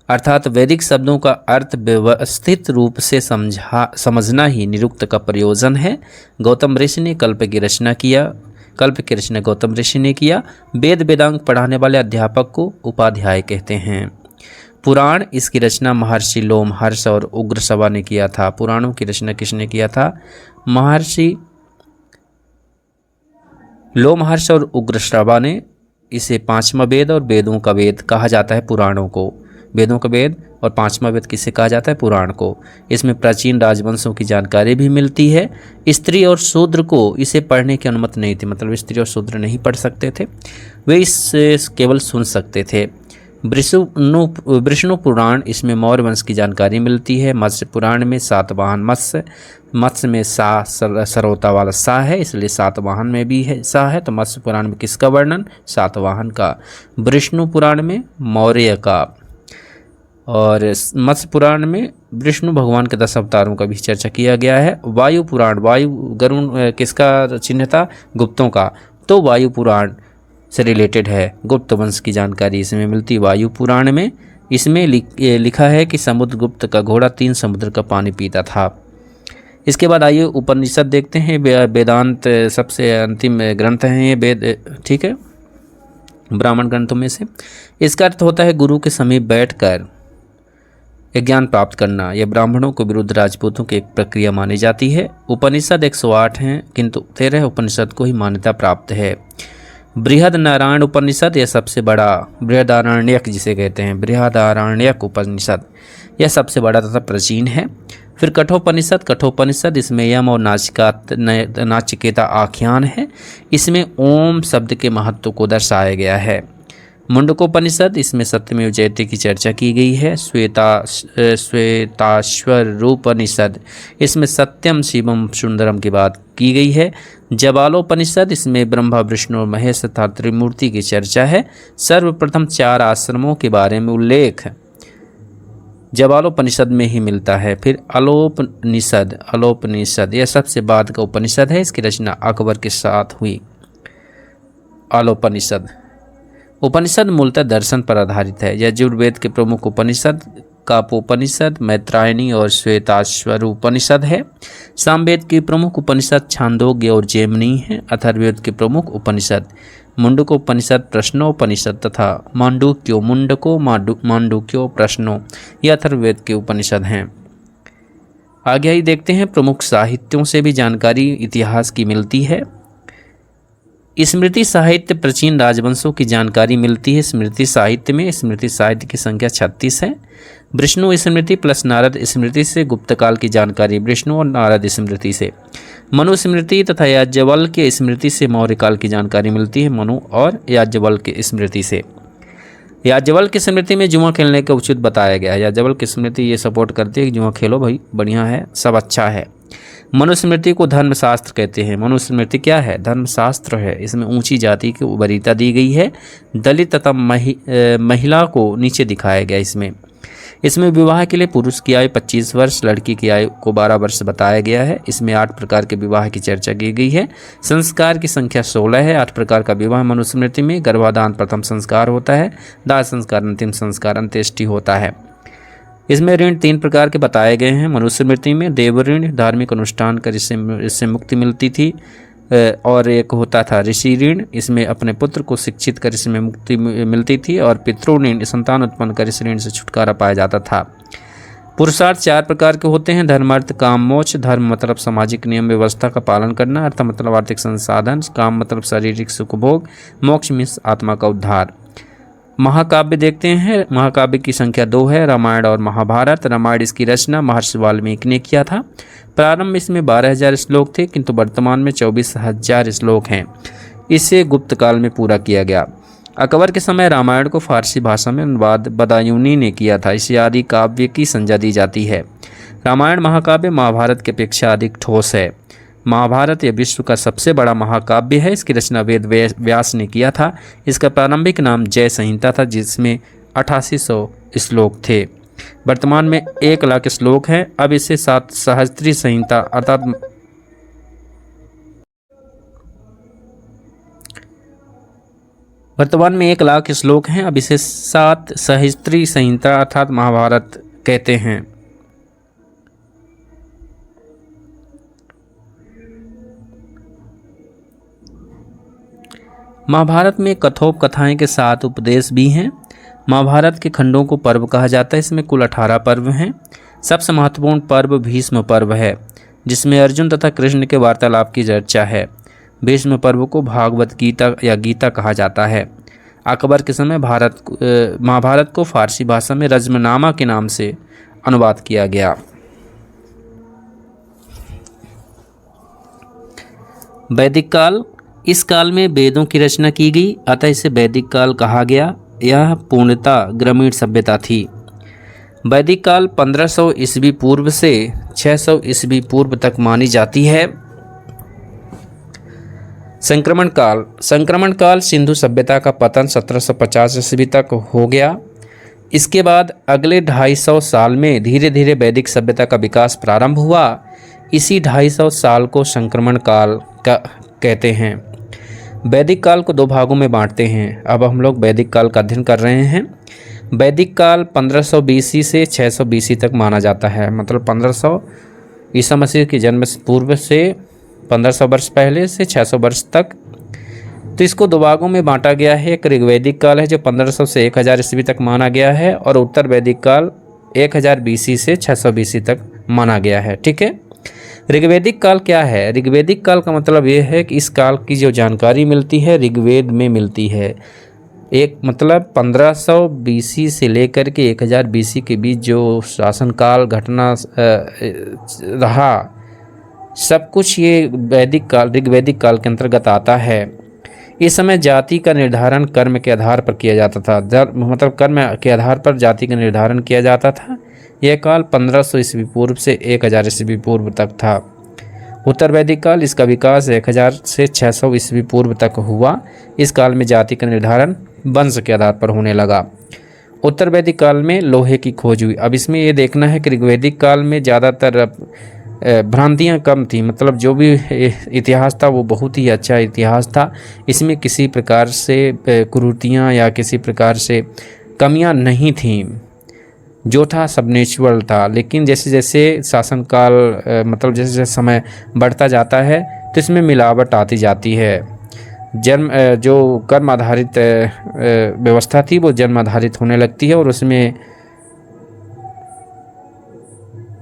[SPEAKER 1] अर्थात वैदिक शब्दों का अर्थ व्यवस्थित रूप से समझना ही निरुक्त का प्रयोजन है। गौतम ऋषि ने कल्प की रचना किया, कल्प की रचना गौतम ऋषि ने किया। वेद वेदांग पढ़ाने वाले अध्यापक को उपाध्याय कहते हैं। पुराण, इसकी रचना महर्षि लोमहर्ष और उग्रश्रवा ने किया था। पुराणों की रचना किसने किया था? महर्षि लोमहर्ष और उग्रश्रवा ने। इसे 5वां वेद और वेदों का वेद कहा जाता है पुराणों को। वेदों का वेद और 5वां वेद किसे कहा जाता है? पुराण को। इसमें प्राचीन राजवंशों की जानकारी भी मिलती है। स्त्री और शूद्र को इसे पढ़ने की अनुमति नहीं थी, मतलब स्त्री और शूद्र नहीं पढ़ सकते थे, वे इससे केवल सुन सकते थे। विष्णु पुराण, इसमें मौर्य वंश की जानकारी मिलती है। मत्स्य पुराण में सातवाहन मत्स्य, मत्स्य में सा सरोता वाला सा है, इसलिए सातवाहन में भी है सा है। तो मत्स्य पुराण में किसका वर्णन? सातवाहन का। विष्णु पुराण में मौर्य का, और मत्स्य पुराण में विष्णु भगवान के 10 अवतारों का भी चर्चा किया गया है। वायु पुराण, वायु गरुण किसका चिन्ह था? गुप्तों का, तो वायु पुराण से रिलेटेड है। गुप्त वंश की जानकारी इसमें मिलती है वायु पुराण में। इसमें लिखा है कि समुद्रगुप्त का घोड़ा 3 समुद्र का पानी पीता था। इसके बाद आइए उपनिषद देखते हैं। वेदांत सबसे अंतिम ग्रंथ है ये वेद, ठीक है, ब्राह्मण ग्रंथों में से। इसका अर्थ होता है गुरु के समीप बैठकर ज्ञान प्राप्त करना। यह ब्राह्मणों को विरुद्ध राजपूतों की एक प्रक्रिया मानी जाती है। उपनिषद 108 हैं, किंतु 13 उपनिषद को ही मान्यता प्राप्त है। बृहद नारायण उपनिषद यह सबसे बड़ा, बृहदारण्यक जिसे कहते हैं, बृहदारण्यक उपनिषद यह सबसे बड़ा तथा प्राचीन है। फिर कठोपनिषद, कठोपनिषद इसमें यम और नाचिकेता आख्यान है। इसमें ओम शब्द के महत्व को दर्शाया गया है। मुंडकोपनिषद, इसमें सत्यमेव जयते की चर्चा की गई है। श्वेताश्वर रूपनिषद, इसमें सत्यम शिवम सुंदरम की बात की गई है। जबालोपनिषद, इसमें ब्रह्मा विष्णु और महेश तथा त्रिमूर्ति की चर्चा है। सर्वप्रथम 4 आश्रमों के बारे में उल्लेख जबालोपनिषद में ही मिलता है। फिर अलोपनिषद, अलोपनिषद यह सबसे बाद का उपनिषद है। इसकी रचना अकबर के साथ हुई। अलोपनिषद उपनिषद मूलतः दर्शन पर आधारित है। यजुर्वेद के प्रमुख उपनिषद कापोपनिषद, मैत्रायणी और श्वेताश्वर उपनिषद है। सामवेद की प्रमुख उपनिषद छांदोग्य और जैमिनी है। अथर्ववेद के प्रमुख उपनिषद मुंडकोपनिषद, प्रश्नोपनिषद तथा मांडुक्यो प्रश्नों ये अथर्ववेद के उपनिषद हैं। आगे ही देखते हैं। प्रमुख साहित्यों से भी जानकारी इतिहास की मिलती है। स्मृति साहित्य प्राचीन राजवंशों की जानकारी मिलती है। स्मृति साहित्य में स्मृति साहित्य की संख्या 36 है। विष्णु स्मृति प्लस नारद स्मृति से गुप्तकाल की जानकारी, विष्णु और नारद स्मृति से। मनु स्मृति तथा याज्ञवल्क्य स्मृति से मौर्य काल की जानकारी मिलती है। मनु और याज्ञवल्क्य स्मृति से। याज्ञवल्क्य स्मृति में जुआ खेलने का उचित बताया गया है। याज्ञवल्क्य स्मृति ये सपोर्ट करती है कि जुआ खेलो भाई, बढ़िया है, सब अच्छा है। मनुस्मृति को धर्मशास्त्र कहते हैं। मनुस्मृति क्या है? धर्मशास्त्र है। इसमें ऊंची जाति की वरीयता दी गई है। दलित तथा महिला को नीचे दिखाया गया। इसमें विवाह के लिए पुरुष की आयु 25 वर्ष, लड़की की आयु को 12 वर्ष बताया गया है। इसमें 8 प्रकार के विवाह की चर्चा की गई है। संस्कार की संख्या 16 है। 8 प्रकार का विवाह मनुस्मृति में। गर्भाधान प्रथम संस्कार होता है। दाह संस्कार अंतिम संस्कार, अंत्येष्टि होता है। इसमें ऋण 3 प्रकार के बताए गए हैं मनुस्मृति में। देव ऋण, धार्मिक अनुष्ठान कर इससे मुक्ति मिलती थी, और एक होता था ऋषि ऋण, इसमें अपने पुत्र को शिक्षित कर इसमें मुक्ति मिलती थी। और पितृ ऋण, संतान उत्पन्न कर इस ऋण से छुटकारा पाया जाता था। पुरुषार्थ 4 प्रकार के होते हैं। धर्म, अर्थ, काम, मोक्ष। धर्म मतलब सामाजिक नियम व्यवस्था का पालन करना। अर्थ मतलब आर्थिक संसाधन। काम मतलब शारीरिक सुख भोग। मोक्ष मीन्स आत्मा का उद्धार। महाकाव्य देखते हैं। महाकाव्य की संख्या 2 है। रामायण और महाभारत। रामायण इसकी रचना महर्षि वाल्मीकि ने किया था। प्रारंभ इसमें 12,000 श्लोक थे, किंतु वर्तमान में 24,000 श्लोक हैं। इसे गुप्त काल में पूरा किया गया। अकबर के समय रामायण को फारसी भाषा में अनुवाद बदायूनी ने किया था। इसे आदि काव्य की संज्ञा दी जाती है। रामायण महाकाव्य महाभारत की अपेक्षा अधिक ठोस है। महाभारत यह विश्व का सबसे बड़ा महाकाव्य है। इसकी रचना वेद व्यास ने किया था। इसका प्रारंभिक नाम जय संहिता था, जिसमें 8800 श्लोक थे। वर्तमान में 1 लाख श्लोक हैं। अब इसे 7 सहस्त्री संहिता अर्थात वर्तमान में 1 लाख श्लोक हैं। अब इसे 7 सहस्त्री संहिता अर्थात महाभारत कहते हैं। महाभारत में कथोप कथाएं के 7 उपदेश भी हैं। महाभारत के खंडों को पर्व कहा जाता है। इसमें कुल 18 पर्व हैं। सबसे महत्वपूर्ण पर्व भीष्म पर्व है, जिसमें अर्जुन तथा कृष्ण के वार्तालाप की चर्चा है। भीष्म पर्व को भागवत गीता या गीता कहा जाता है। अकबर के समय महाभारत को फारसी भाषा में रज्मनामा के नाम से अनुवाद किया गया। वैदिक काल, इस काल में वेदों की रचना की गई, अतः इसे वैदिक काल कहा गया। यह पूर्णतः ग्रामीण सभ्यता थी। वैदिक काल 1500 ईस्वी पूर्व से 600 ईस्वी पूर्व तक मानी जाती है। संक्रमण काल, संक्रमण काल सिंधु सभ्यता का पतन 1750 ईस्वी तक हो गया। इसके बाद अगले 250 साल में धीरे धीरे वैदिक सभ्यता का विकास प्रारंभ हुआ। इसी 250 साल को संक्रमण काल का कहते हैं। वैदिक काल को 2 भागों में बांटते हैं। अब हम लोग वैदिक काल का अध्ययन कर रहे हैं। वैदिक काल 1500 BC से 600 BC तक माना जाता है। मतलब 1500 ईसा मसीह के जन्म से पूर्व से 1500 वर्ष पहले से 600 वर्ष तक। तो इसको दो भागों में बांटा गया है। एक ऋग्वैदिक काल है जो 1500 से 1000 ईस्वी तक माना गया है, और उत्तर वैदिक काल 1000 BC से 600 BC तक माना गया है। ठीक है। ऋग्वैदिक काल क्या है? ऋग्वैदिक काल का मतलब ये है कि इस काल की जो जानकारी मिलती है ऋग्वेद में मिलती है। एक मतलब 1500 BC से लेकर के 1000 BC के बीच जो शासनकाल घटना रहा, सब कुछ ये वैदिक काल ऋग्वैदिक काल के अंतर्गत आता है। इस समय जाति का निर्धारण कर्म के आधार पर किया जाता था। मतलब कर्म के आधार पर जाति का निर्धारण किया जाता था। यह काल 1500 ईस्वी पूर्व से 1000 ईस्वी पूर्व तक था। उत्तर वैदिक काल, इसका विकास 1000 से 600 ईस्वी पूर्व तक हुआ। इस काल में जाति का निर्धारण वंश के आधार पर होने लगा। उत्तर वैदिक काल में लोहे की खोज हुई। अब इसमें ये देखना है कि ऋग्वैदिक काल में ज़्यादातर भ्रांतियाँ कम थी। मतलब जो भी इतिहास था वो बहुत ही अच्छा इतिहास था। इसमें किसी प्रकार से कुरीतियाँ या किसी प्रकार से कमियाँ नहीं थीं। जो था सब नेचुरल था। लेकिन जैसे जैसे शासनकाल मतलब जैसे जैसे समय बढ़ता जाता है तो इसमें मिलावट आती जाती है। जो कर्म आधारित व्यवस्था थी वो जन्म आधारित होने लगती है, और उसमें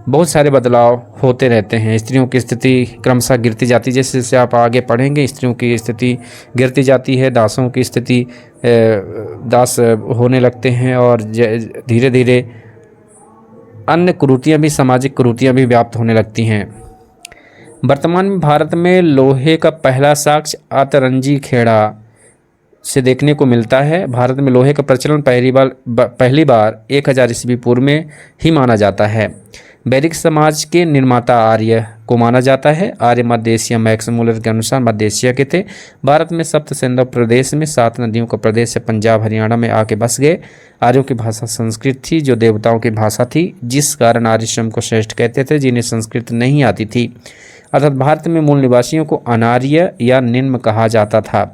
[SPEAKER 1] बहुत सारे बदलाव होते रहते हैं। स्त्रियों की स्थिति क्रमशः गिरती जाती है। जैसे जैसे आप आगे पढ़ेंगे स्त्रियों की स्थिति गिरती जाती है, दासों की स्थिति दास होने लगते हैं, और धीरे धीरे अन्य कुरीतियाँ भी, सामाजिक कुरीतियाँ भी व्याप्त होने लगती हैं। वर्तमान में भारत में लोहे का पहला साक्ष्य अतरंजी खेड़ा से देखने को मिलता है। भारत में लोहे का प्रचलन पहली बार 1000 ईस्वी पूर्व में ही माना जाता है। वैदिक समाज के निर्माता आर्य को माना जाता है। आर्य मध्य एशिया, मैक्स मूलर के अनुसार मध्य एशिया के थे। भारत में सप्त सिंधु प्रदेश में 7 नदियों का प्रदेश से पंजाब हरियाणा में आके बस गए। आर्यों की भाषा संस्कृत थी जो देवताओं की भाषा थी, जिस कारण आर्यश्रम को श्रेष्ठ कहते थे जिन्हें संस्कृत नहीं आती थी। अर्थात भारत में मूल निवासियों को अनार्य या निम्न कहा जाता था।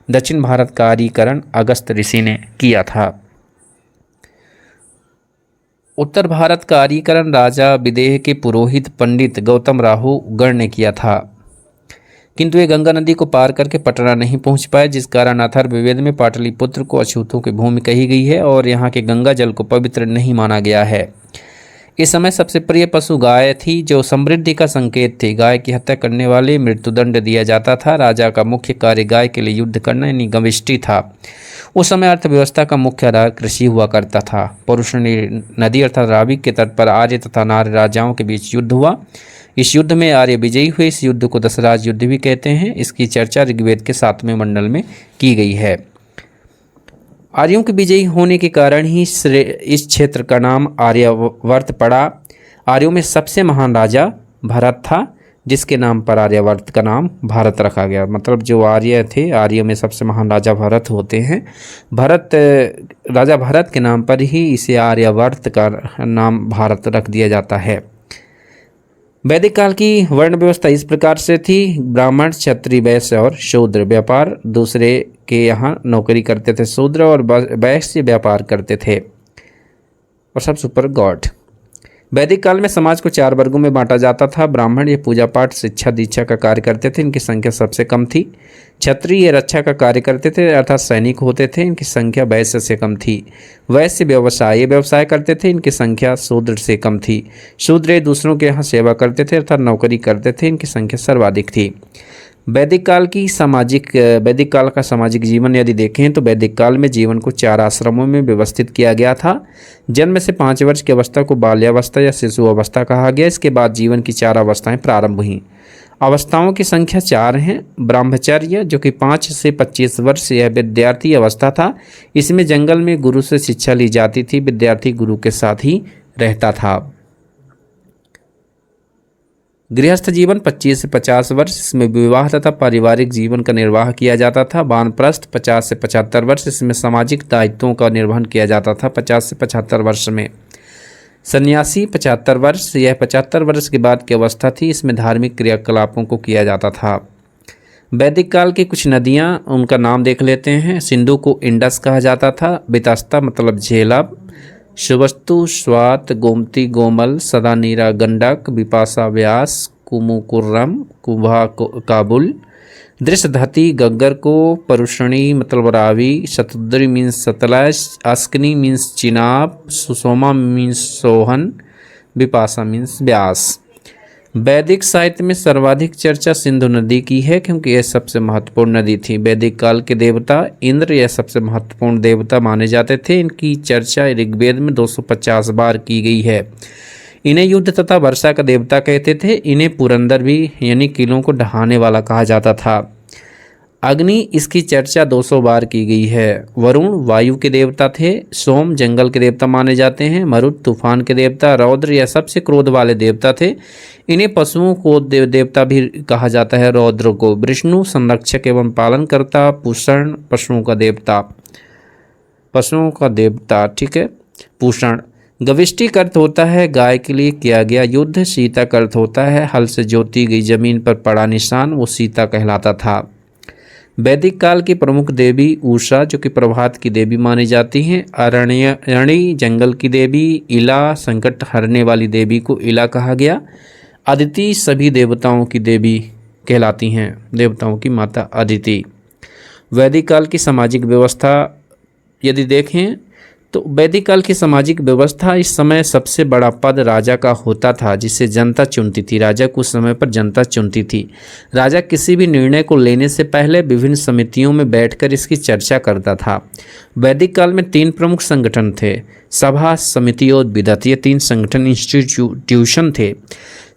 [SPEAKER 1] दक्षिण भारत का आर्यीकरण अगस्त ऋषि ने किया था। उत्तर भारत का आर्यीकरण राजा विदेह के पुरोहित पंडित गौतम राहु गण ने किया था, किंतु वे गंगा नदी को पार करके पटना नहीं पहुंच पाए, जिस कारण अथर्ववेद में पाटलिपुत्र को अछूतों की भूमि कही गई है और यहाँ के गंगा जल को पवित्र नहीं माना गया है। इस समय सबसे प्रिय पशु गाय थी जो समृद्धि का संकेत थी। गाय की हत्या करने वाले मृत्युदंड दिया जाता था। राजा का मुख्य कार्य गाय के लिए युद्ध करना यानी गविष्टि था। उस समय अर्थव्यवस्था का मुख्य आधार कृषि हुआ करता था। परुष्णी नदी अर्थात रावी के तट पर आर्य तथा नार्य राजाओं के बीच युद्ध हुआ। इस युद्ध में आर्य विजयी हुए। इस युद्ध को दशराज युद्ध भी कहते हैं। इसकी चर्चा ऋग्वेद के 7वें मंडल में की गई है। आर्यों के विजयी होने के कारण ही इस क्षेत्र का नाम आर्यावर्त पड़ा। आर्यों में सबसे महान राजा भरत था, जिसके नाम पर आर्यावर्त का नाम भारत रखा गया। मतलब जो आर्य थे, आर्यों में सबसे महान राजा भरत होते हैं। राजा भरत के नाम पर ही इसे आर्यावर्त का नाम भारत रख दिया जाता है। वैदिक काल की वर्ण व्यवस्था इस प्रकार से थी। ब्राह्मण, क्षत्रिय, वैश्य और शूद्र व्यापार दूसरे के यहाँ नौकरी करते थे। शूद्र और वैश्य व्यापार करते थे, और सबसे ऊपर गॉड। वैदिक काल में समाज को 4 वर्गों में बांटा जाता था। ब्राह्मण ये पूजा पाठ, शिक्षा, दीक्षा का कार्य करते थे, इनकी संख्या सबसे कम थी। क्षत्रिय ये रक्षा का कार्य करते थे अर्थात सैनिक होते थे, इनकी संख्या वैश्य से कम थी। वैश्य व्यवसाय करते थे, इनकी संख्या शूद्र से कम थी। शूद्र दूसरों के यहाँ सेवा करते थे अर्थात नौकरी करते थे, इनकी संख्या सर्वाधिक थी। वैदिक काल का सामाजिक जीवन यदि देखें तो वैदिक काल में जीवन को 4 आश्रमों में व्यवस्थित किया गया था। जन्म से 5 वर्ष की अवस्था को बाल्यावस्था या शिशु अवस्था कहा गया। इसके बाद जीवन की 4 अवस्थाएं प्रारंभ हुई। अवस्थाओं की संख्या 4 हैं। ब्रह्मचर्य जो कि 5 से 25 वर्ष यह विद्यार्थी अवस्था था। इसमें जंगल में गुरु से शिक्षा ली जाती थी। विद्यार्थी गुरु के साथ ही रहता था। गृहस्थ जीवन 25 से 50 वर्ष, इसमें विवाह तथा पारिवारिक जीवन का निर्वाह किया जाता था। वानप्रस्थ 50 से 75 वर्ष, इसमें सामाजिक दायित्वों का निर्वहन किया जाता था। 50 से 75 वर्ष में सन्यासी 75 वर्ष, यह 75 वर्ष के बाद की अवस्था थी। इसमें धार्मिक क्रियाकलापों को किया जाता था। वैदिक काल की कुछ नदियाँ, उनका नाम देख लेते हैं। सिंधु को इंडस कहा जाता था। वितस्ता मतलब झेलम, सुवस्तु, स्वात, गोमती, गोमल, सदानीरा, गंडक, बिपाशा, व्यास, कुमुकुर्रम, कुंभा, काबुल, दृशधति, गग्गर को, परुषणी मतलब Ravi, Shutudri means Sutlej, Askini means Chenab, Sushoma means Sohan, Vipasha means Beas. वैदिक साहित्य में सर्वाधिक चर्चा सिंधु नदी की है क्योंकि यह सबसे महत्वपूर्ण नदी थी। वैदिक काल के देवता इंद्र यह सबसे महत्वपूर्ण देवता माने जाते थे। इनकी चर्चा ऋग्वेद में 250 बार की गई है। इन्हें युद्ध तथा वर्षा का देवता कहते थे। इन्हें पुरंदर भी यानी किलों को ढहाने वाला कहा जाता था। अग्नि इसकी चर्चा 200 बार की गई है। वरुण वायु के देवता थे। सोम जंगल के देवता माने जाते हैं। मरुत तूफान के देवता। रौद्र यह सबसे क्रोध वाले देवता थे। इन्हें पशुओं को देवता भी कहा जाता है। रौद्र को। विष्णु संरक्षक एवं पालनकर्ता। पूषण पशुओं का देवता ठीक है। पूषण। गविष्टि का अर्थ होता है गाय के लिए किया गया युद्ध। सीता का अर्थ होता है हल से जोती गई जमीन पर पड़ा निशान, वो सीता कहलाता था। वैदिक काल की प्रमुख देवी उषा जो कि प्रभात की देवी मानी जाती हैं। अरण्यणी जंगल की देवी। इला संकट हरने वाली देवी को इला कहा गया। अदिति सभी देवताओं की देवी कहलाती हैं, देवताओं की माता अदिति। वैदिक काल की सामाजिक व्यवस्था यदि देखें तो वैदिक काल की सामाजिक व्यवस्था इस समय सबसे बड़ा पद राजा का होता था जिसे जनता चुनती थी। राजा को उस समय पर जनता चुनती थी। राजा किसी भी निर्णय को लेने से पहले विभिन्न समितियों में बैठकर इसकी चर्चा करता था। वैदिक काल में 3 प्रमुख संगठन थे, सभा, समिति और विदत। ये 3 संगठन इंस्टीट्यूशन थे।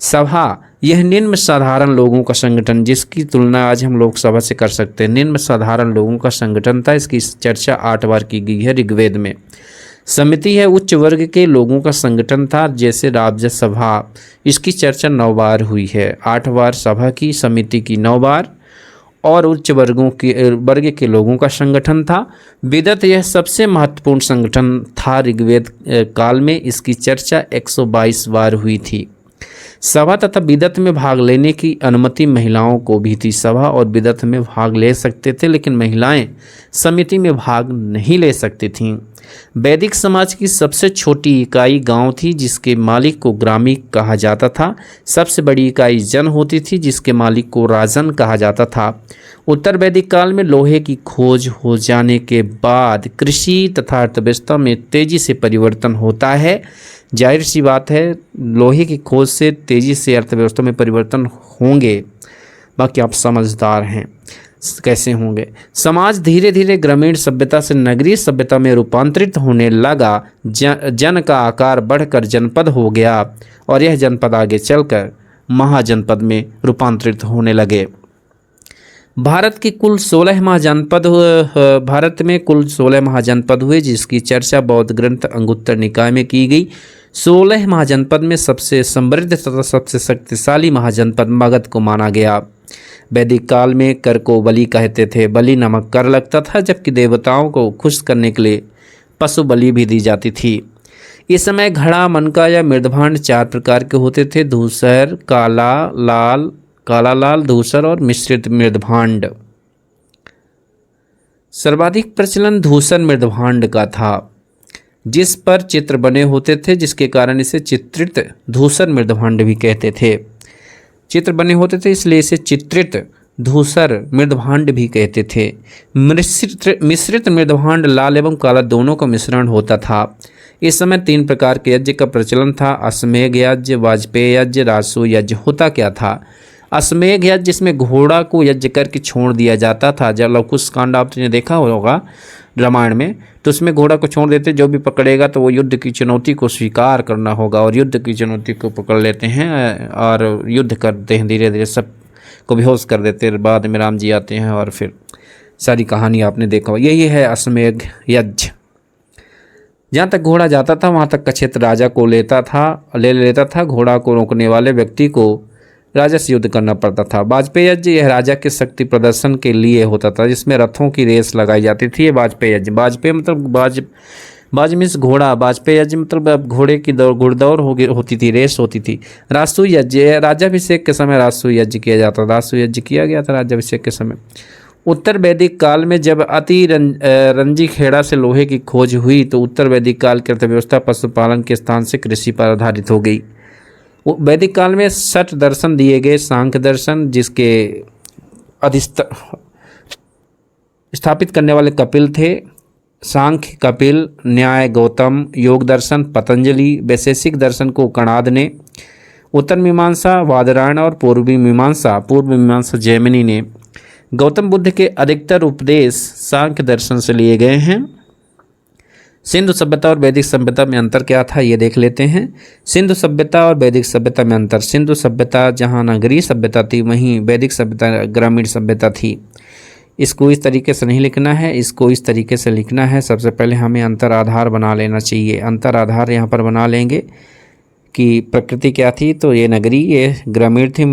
[SPEAKER 1] सभा यह निम्न साधारण लोगों का संगठन, जिसकी तुलना आज हम लोकसभा से कर सकते हैं। निम्न साधारण लोगों का संगठन था। इसकी चर्चा 8 बार की गई है ऋग्वेद में। समिति है उच्च वर्ग के लोगों का संगठन था, जैसे राज्यसभा। इसकी चर्चा 9 बार हुई है। 8 बार सभा की, समिति की 9 बार, और उच्च वर्ग के लोगों का संगठन था। विदत यह सबसे महत्वपूर्ण संगठन था ऋग्वेद काल में। इसकी चर्चा 122 बार हुई थी। सभा तथा विदत में भाग लेने की अनुमति महिलाओं को भी थी। सभा और विदत में भाग ले सकते थे, लेकिन महिलाएं समिति में भाग नहीं ले सकती थीं। वैदिक समाज की सबसे छोटी इकाई गांव थी, जिसके मालिक को ग्रामी कहा जाता था। सबसे बड़ी इकाई जन होती थी, जिसके मालिक को राजन कहा जाता था। उत्तर वैदिक काल में लोहे की खोज हो जाने के बाद कृषि तथा अर्थव्यवस्था में तेजी से परिवर्तन होता है। जाहिर सी बात है, लोहे की खोज से तेजी से अर्थव्यवस्था में परिवर्तन होंगे। बाकी आप समझदार हैं, कैसे होंगे। समाज धीरे धीरे ग्रामीण सभ्यता से नगरीय सभ्यता में रूपांतरित होने लगा। जन का आकार बढ़कर जनपद हो गया और यह जनपद आगे चलकर महाजनपद में रूपांतरित होने लगे। भारत में कुल 16 महाजनपद हुए, जिसकी चर्चा बौद्ध ग्रंथ अंगुत्तर निकाय में की गई। 16 महाजनपद में सबसे समृद्ध तथा सबसे शक्तिशाली महाजनपद मगध को माना गया। वैदिक काल में कर को बलि कहते थे। बलि नामक कर लगता था, जबकि देवताओं को खुश करने के लिए पशु बलि भी दी जाती थी। इस समय घड़ा, मनका या मृदभांड 4 प्रकार के होते थे। धूसर, काला लाल, धूसर और मिश्रित मृदभांड। सर्वाधिक प्रचलन धूसर मृदभांड का था, जिस पर चित्र बने होते थे, जिसके कारण इसे चित्रित धूसर मृदभांड भी कहते थे। चित्र बने होते थे इसलिए इसे चित्रित धूसर मृदभांड भी कहते थे। मिश्रित मृदभांड लाल एवं काला दोनों का मिश्रण होता था। इस समय 3 प्रकार के यज्ञ का प्रचलन था, अश्वमेध यज्ञ, वाजपेय यज्ञ, राजसूय यज्ञ। होता क्या था? अश्वमेध यज्ञ जिसमें घोड़ा को यज्ञ करके छोड़ दिया जाता था। जब लवकुश कांड आपने देखा होगा रामायण में, तो उसमें घोड़ा को छोड़ देते, जो भी पकड़ेगा तो वो युद्ध की चुनौती को स्वीकार करना होगा, और युद्ध की चुनौती को पकड़ लेते हैं और युद्ध करते हैं। धीरे धीरे सब को बेहोश कर देते हैं। बाद में राम जी आते हैं और फिर सारी कहानी आपने देखा हो। यही है अश्वमेध यज्ञ। जहाँ तक घोड़ा जाता था वहाँ तक का क्षेत्र राजा को ले लेता था। घोड़ा को रोकने वाले व्यक्ति को राजा से युद्ध करना पड़ता था। वाजपेय यज्ञ यह राजा के शक्ति प्रदर्शन के लिए होता था, जिसमें रथों की रेस लगाई जाती थी। ये वाजपेय यज्ञ। वाजपेय मतलब बाज मीन्स घोड़ा। वाजपेय यज्ञ मतलब घोड़े की घुड़दौड़ होती थी, रेस होती थी। राजसूय यज्ञ, राजाभिषेक के समय राजसूय यज्ञ किया जाता था। राजसूय यज्ञ किया गया था राजाभिषेक के समय। उत्तर वैदिक काल में जब रंजी खेड़ा से लोहे की खोज हुई तो उत्तर वैदिक काल की अर्थव्यवस्था पशुपालन के स्थान से कृषि पर आधारित हो गई। वैदिक काल में 6 दर्शन दिए गए। सांख्य दर्शन, जिसके स्थापित करने वाले कपिल थे। सांख्य कपिल, न्याय गौतम, योग दर्शन पतंजलि, वैशेषिक दर्शन को कणाद ने, उत्तर मीमांसा वादरायण और पूर्व मीमांसा जैमिनी ने। गौतम बुद्ध के अधिकतर उपदेश सांख्य दर्शन से लिए गए हैं। सिंधु सभ्यता और वैदिक सभ्यता में अंतर क्या था, ये देख लेते हैं। सिंधु सभ्यता और वैदिक सभ्यता में अंतर। सिंधु सभ्यता जहाँ नगरीय सभ्यता थी, वहीं वैदिक सभ्यता ग्रामीण सभ्यता थी। इसको इस तरीके से नहीं लिखना है, इसको इस तरीके से लिखना है। सबसे पहले हमें अंतर आधार बना लेना चाहिए। अंतर आधार यहाँ पर बना लेंगे कि प्रकृति क्या थी, तो ये नगरीय, ये ग्रामीण थी।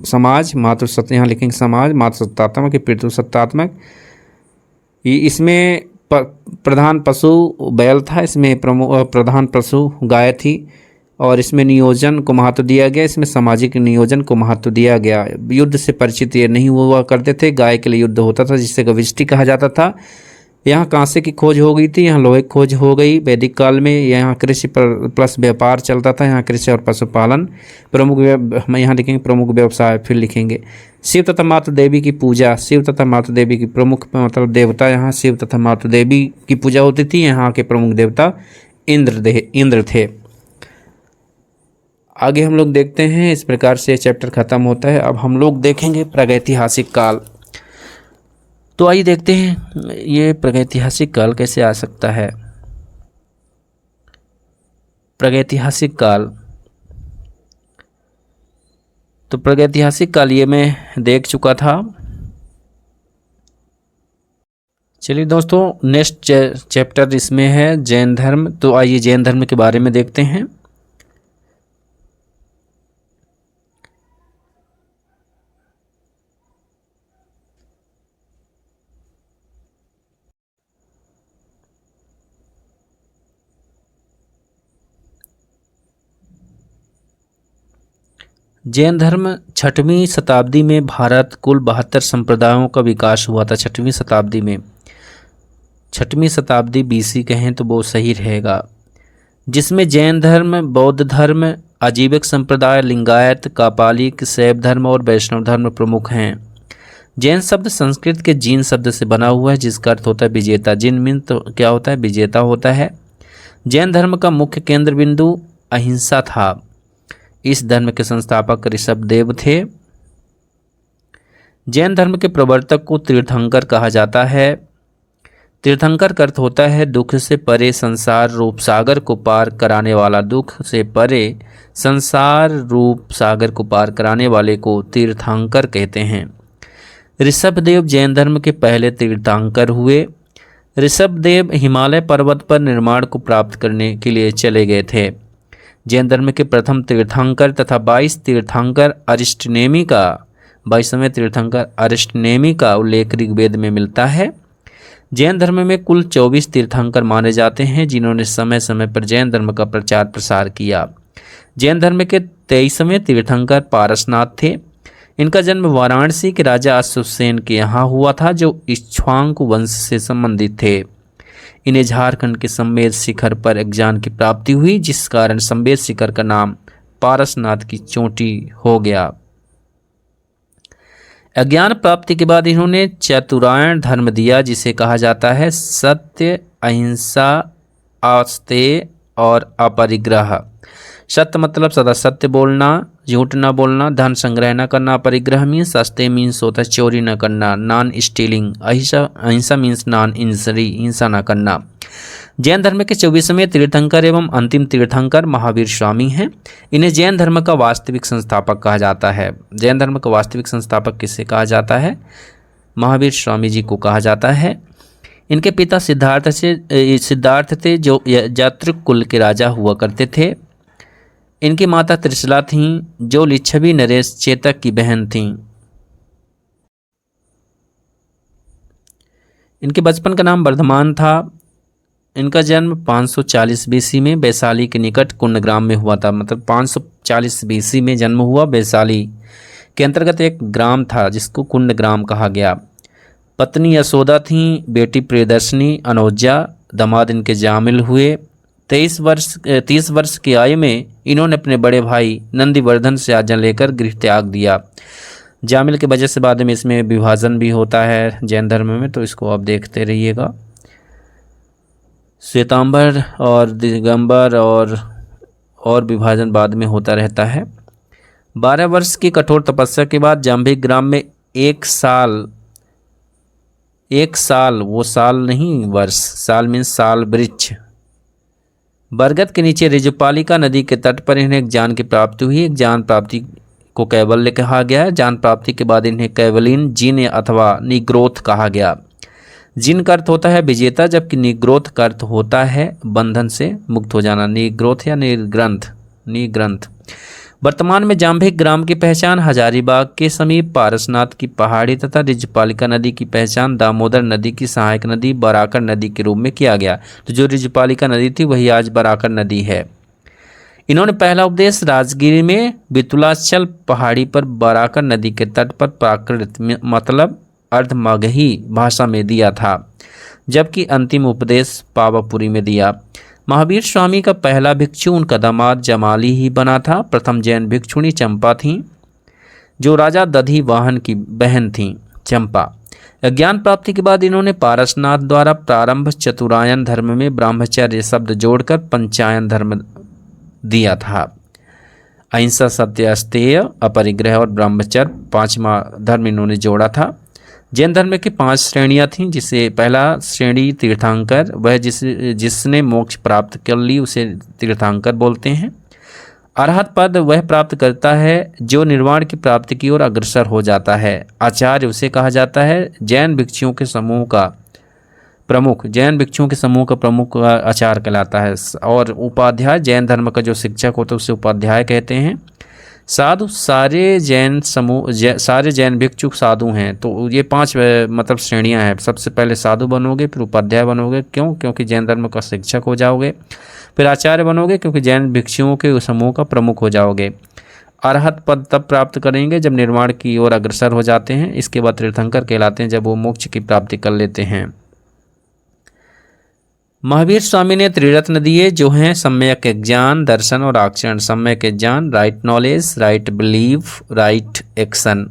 [SPEAKER 1] समाज मातृसत्ता, यहाँ लिखेंगे समाज मातृसत्तात्मक, पितृसत्तात्मक। इसमें प्रधान पशु बैल था, इसमें प्रधान पशु गाय थी, और इसमें नियोजन को महत्व दिया गया। इसमें सामाजिक नियोजन को महत्व दिया गया। युद्ध से परिचित ये नहीं हुआ करते थे। गाय के लिए युद्ध होता था, जिससे गविष्टि कहा जाता था। यहाँ कांसे की खोज हो गई थी, यहाँ लोहे की खोज हो गई वैदिक काल में। यहाँ कृषि पर प्लस व्यापार चलता था। यहाँ कृषि और पशुपालन प्रमुख, यहाँ लिखेंगे प्रमुख व्यवसाय, फिर लिखेंगे शिव तथा मातृ देवी की पूजा। शिव तथा मातृ देवी की प्रमुख मतलब देवता, यहाँ शिव तथा मातृ देवी की पूजा होती थी। यहाँ के प्रमुख देवता इंद्र थे। आगे हम लोग देखते हैं। इस प्रकार से चैप्टर खत्म होता है। अब हम लोग देखेंगे प्रागैतिहासिक काल। तो आइए देखते हैं ये प्रागैतिहासिक काल कैसे आ सकता है। प्रागैतिहासिक काल, तो प्रागैतिहासिक काल ये मैं देख चुका था। चलिए दोस्तों, नेक्स्ट चैप्टर इसमें है जैन धर्म। तो आइए जैन धर्म के बारे में देखते हैं। जैन धर्म 6वीं शताब्दी में भारत कुल 72 संप्रदायों का विकास हुआ था। 6वीं शताब्दी में, 6वीं शताब्दी BC कहें तो वो सही रहेगा, जिसमें जैन धर्म, बौद्ध धर्म, अजीविक संप्रदाय, लिंगायत, कापालिक, शैव धर्म और वैष्णव धर्म प्रमुख हैं। जैन शब्द संस्कृत के जीन शब्द से बना हुआ है, जिसका अर्थ होता है विजेता। जिन मीन तो क्या होता है, विजेता होता है। जैन धर्म का मुख्य केंद्र बिंदु अहिंसा था। इस धर्म के संस्थापक ऋषभदेव थे। जैन धर्म के प्रवर्तक को तीर्थंकर कहा जाता है। तीर्थंकर का अर्थ होता है दुख से परे संसार रूप सागर को पार कराने वाला। दुख से परे संसार रूप सागर को पार कराने वाले को तीर्थंकर कहते हैं। ऋषभदेव जैन धर्म के पहले तीर्थंकर हुए। ऋषभदेव हिमालय पर्वत पर निर्माण को प्राप्त करने के लिए चले गए थे। जैन धर्म के प्रथम तीर्थंकर तथा 22 तीर्थंकर अरिष्टनेमी का 22वें तीर्थंकर अरिष्टनेमी का उल्लेख ऋग्वेद में मिलता है। जैन धर्म में कुल 24 तीर्थंकर माने जाते हैं, जिन्होंने समय समय पर जैन धर्म का प्रचार प्रसार किया। जैन धर्म के 23वें तीर्थंकर पारसनाथ थे। इनका जन्म वाराणसी के राजा अश्वसेन के यहाँ हुआ था, जो इक्ष्वाकु वंश से संबंधित थे। इन्हें झारखंड के संवेद शिखर पर एक ज्ञान की प्राप्ति हुई, जिस कारण संवेद शिखर का नाम पारसनाथ की चोटी हो गया। अज्ञान प्राप्ति के बाद इन्होंने चतुरायण धर्म दिया, जिसे कहा जाता है सत्य, अहिंसा, आस्तेय और अपरिग्रह। सत्य मतलब सदा सत्य बोलना, झूठ न बोलना, धन संग्रह न करना। परिग्रह मीन्स आस्तेय मीन्स होता है चोरी न करना, नॉन स्टीलिंग। अहिंसा मीन्स नॉन इंजरी, हिंसा न करना। जैन धर्म के 24वें तीर्थंकर एवं अंतिम तीर्थंकर महावीर स्वामी हैं। इन्हें जैन धर्म का वास्तविक संस्थापक कहा जाता है। जैन धर्म का वास्तविक संस्थापक किसे कहा जाता है? महावीर स्वामी जी को कहा जाता है। इनके पिता सिद्धार्थ थे, जो यात्रिक कुल के राजा हुआ करते थे। इनकी माता त्रिशला थीं, जो लिच्छवी नरेश चेतक की बहन थीं। इनके बचपन का नाम वर्धमान था। इनका जन्म 540 BC में वैशाली के निकट कुंडग्राम में हुआ था। मतलब 540 BC में जन्म हुआ वैशाली के अंतर्गत एक ग्राम था जिसको कुंड ग्राम कहा गया। पत्नी यशोदा थीं, बेटी प्रियदर्शनी, अनौजा, दामाद इनके जामिल हुए। 30 वर्ष की आयु में इन्होंने अपने बड़े भाई नंदिवर्धन से आज्ञा लेकर गृह त्याग दिया। जामिल की वजह से बाद में इसमें विभाजन भी होता है जैन धर्म में, तो इसको आप देखते रहिएगा। श्वेतांबर और दिगंबर और विभाजन बाद में होता रहता है। 12 वर्ष की कठोर तपस्या के बाद जाम्भिक ग्राम में एक साल, वो साल नहीं वर्ष, साल मीन्स साल वृक्ष, बरगद के नीचे ऋजुपालिका नदी के तट पर इन्हें एक जान की प्राप्ति हुई। एक जान प्राप्ति को कैवल्य कहा गया है। जान प्राप्ति के बाद इन्हें कैवलिन, जिन अथवा निग्रोथ कहा गया। जिन का अर्थ होता है विजेता, जबकि निग्रोथ का अर्थ होता है बंधन से मुक्त हो जाना। निग्रोथ या निग्रंथ। वर्तमान में जाम्भिक ग्राम की पहचान हजारीबाग के समीप पारसनाथ की पहाड़ी तथा ऋजुपालिका नदी की पहचान दामोदर नदी की सहायक नदी बराकर नदी के रूप में किया गया। तो जो ऋजुपालिका नदी थी वही आज बराकर नदी है। इन्होंने पहला उपदेश राजगिरी में बितुलाचल पहाड़ी पर बराकर नदी के तट पर प्राकृत मतलब अर्धमगही भाषा में दिया था, जबकि अंतिम उपदेश पावापुरी में दिया। महावीर स्वामी का पहला भिक्षु उनका दामाद जमाली ही बना था। प्रथम जैन भिक्षुणी चंपा थीं, जो राजा दधी वाहन की बहन थीं। चंपा ज्ञान प्राप्ति के बाद इन्होंने पारसनाथ द्वारा प्रारंभ चतुरायन धर्म में ब्रह्मचर्य शब्द जोड़कर पंचायन धर्म दिया था। अहिंसा, सत्य, अस्तेय, अपरिग्रह और ब्रह्मचर्य 5वां धर्म इन्होंने जोड़ा था। जैन धर्म की 5 श्रेणियां थीं, जिसे पहला श्रेणी तीर्थंकर, वह जिसने मोक्ष प्राप्त कर ली उसे तीर्थंकर बोलते हैं। अरहत पद वह प्राप्त करता है जो निर्वाण की प्राप्ति की ओर अग्रसर हो जाता है। आचार्य उसे कहा जाता है जैन भिक्षुओं के समूह का प्रमुख आचार्य कहलाता है। और उपाध्याय जैन धर्म का जो शिक्षक होता है उसे उपाध्याय कहते हैं। साधु सारे जैन भिक्षुक साधु हैं। तो ये 5 मतलब श्रेणियां हैं। सबसे पहले साधु बनोगे, फिर उपाध्याय बनोगे, क्योंकि जैन धर्म का शिक्षक हो जाओगे। फिर आचार्य बनोगे क्योंकि जैन भिक्षुओं के समूह का प्रमुख हो जाओगे। अरहत पद तब प्राप्त करेंगे जब निर्वाण की ओर अग्रसर हो जाते हैं। इसके बाद तीर्थंकर कहलाते हैं जब वो मोक्ष की प्राप्ति कर लेते हैं। महावीर स्वामी ने त्रिरत्न दिए जो हैं सम्यक ज्ञान, दर्शन और आचरण। सम्यक ज्ञान, right knowledge, right belief, right action.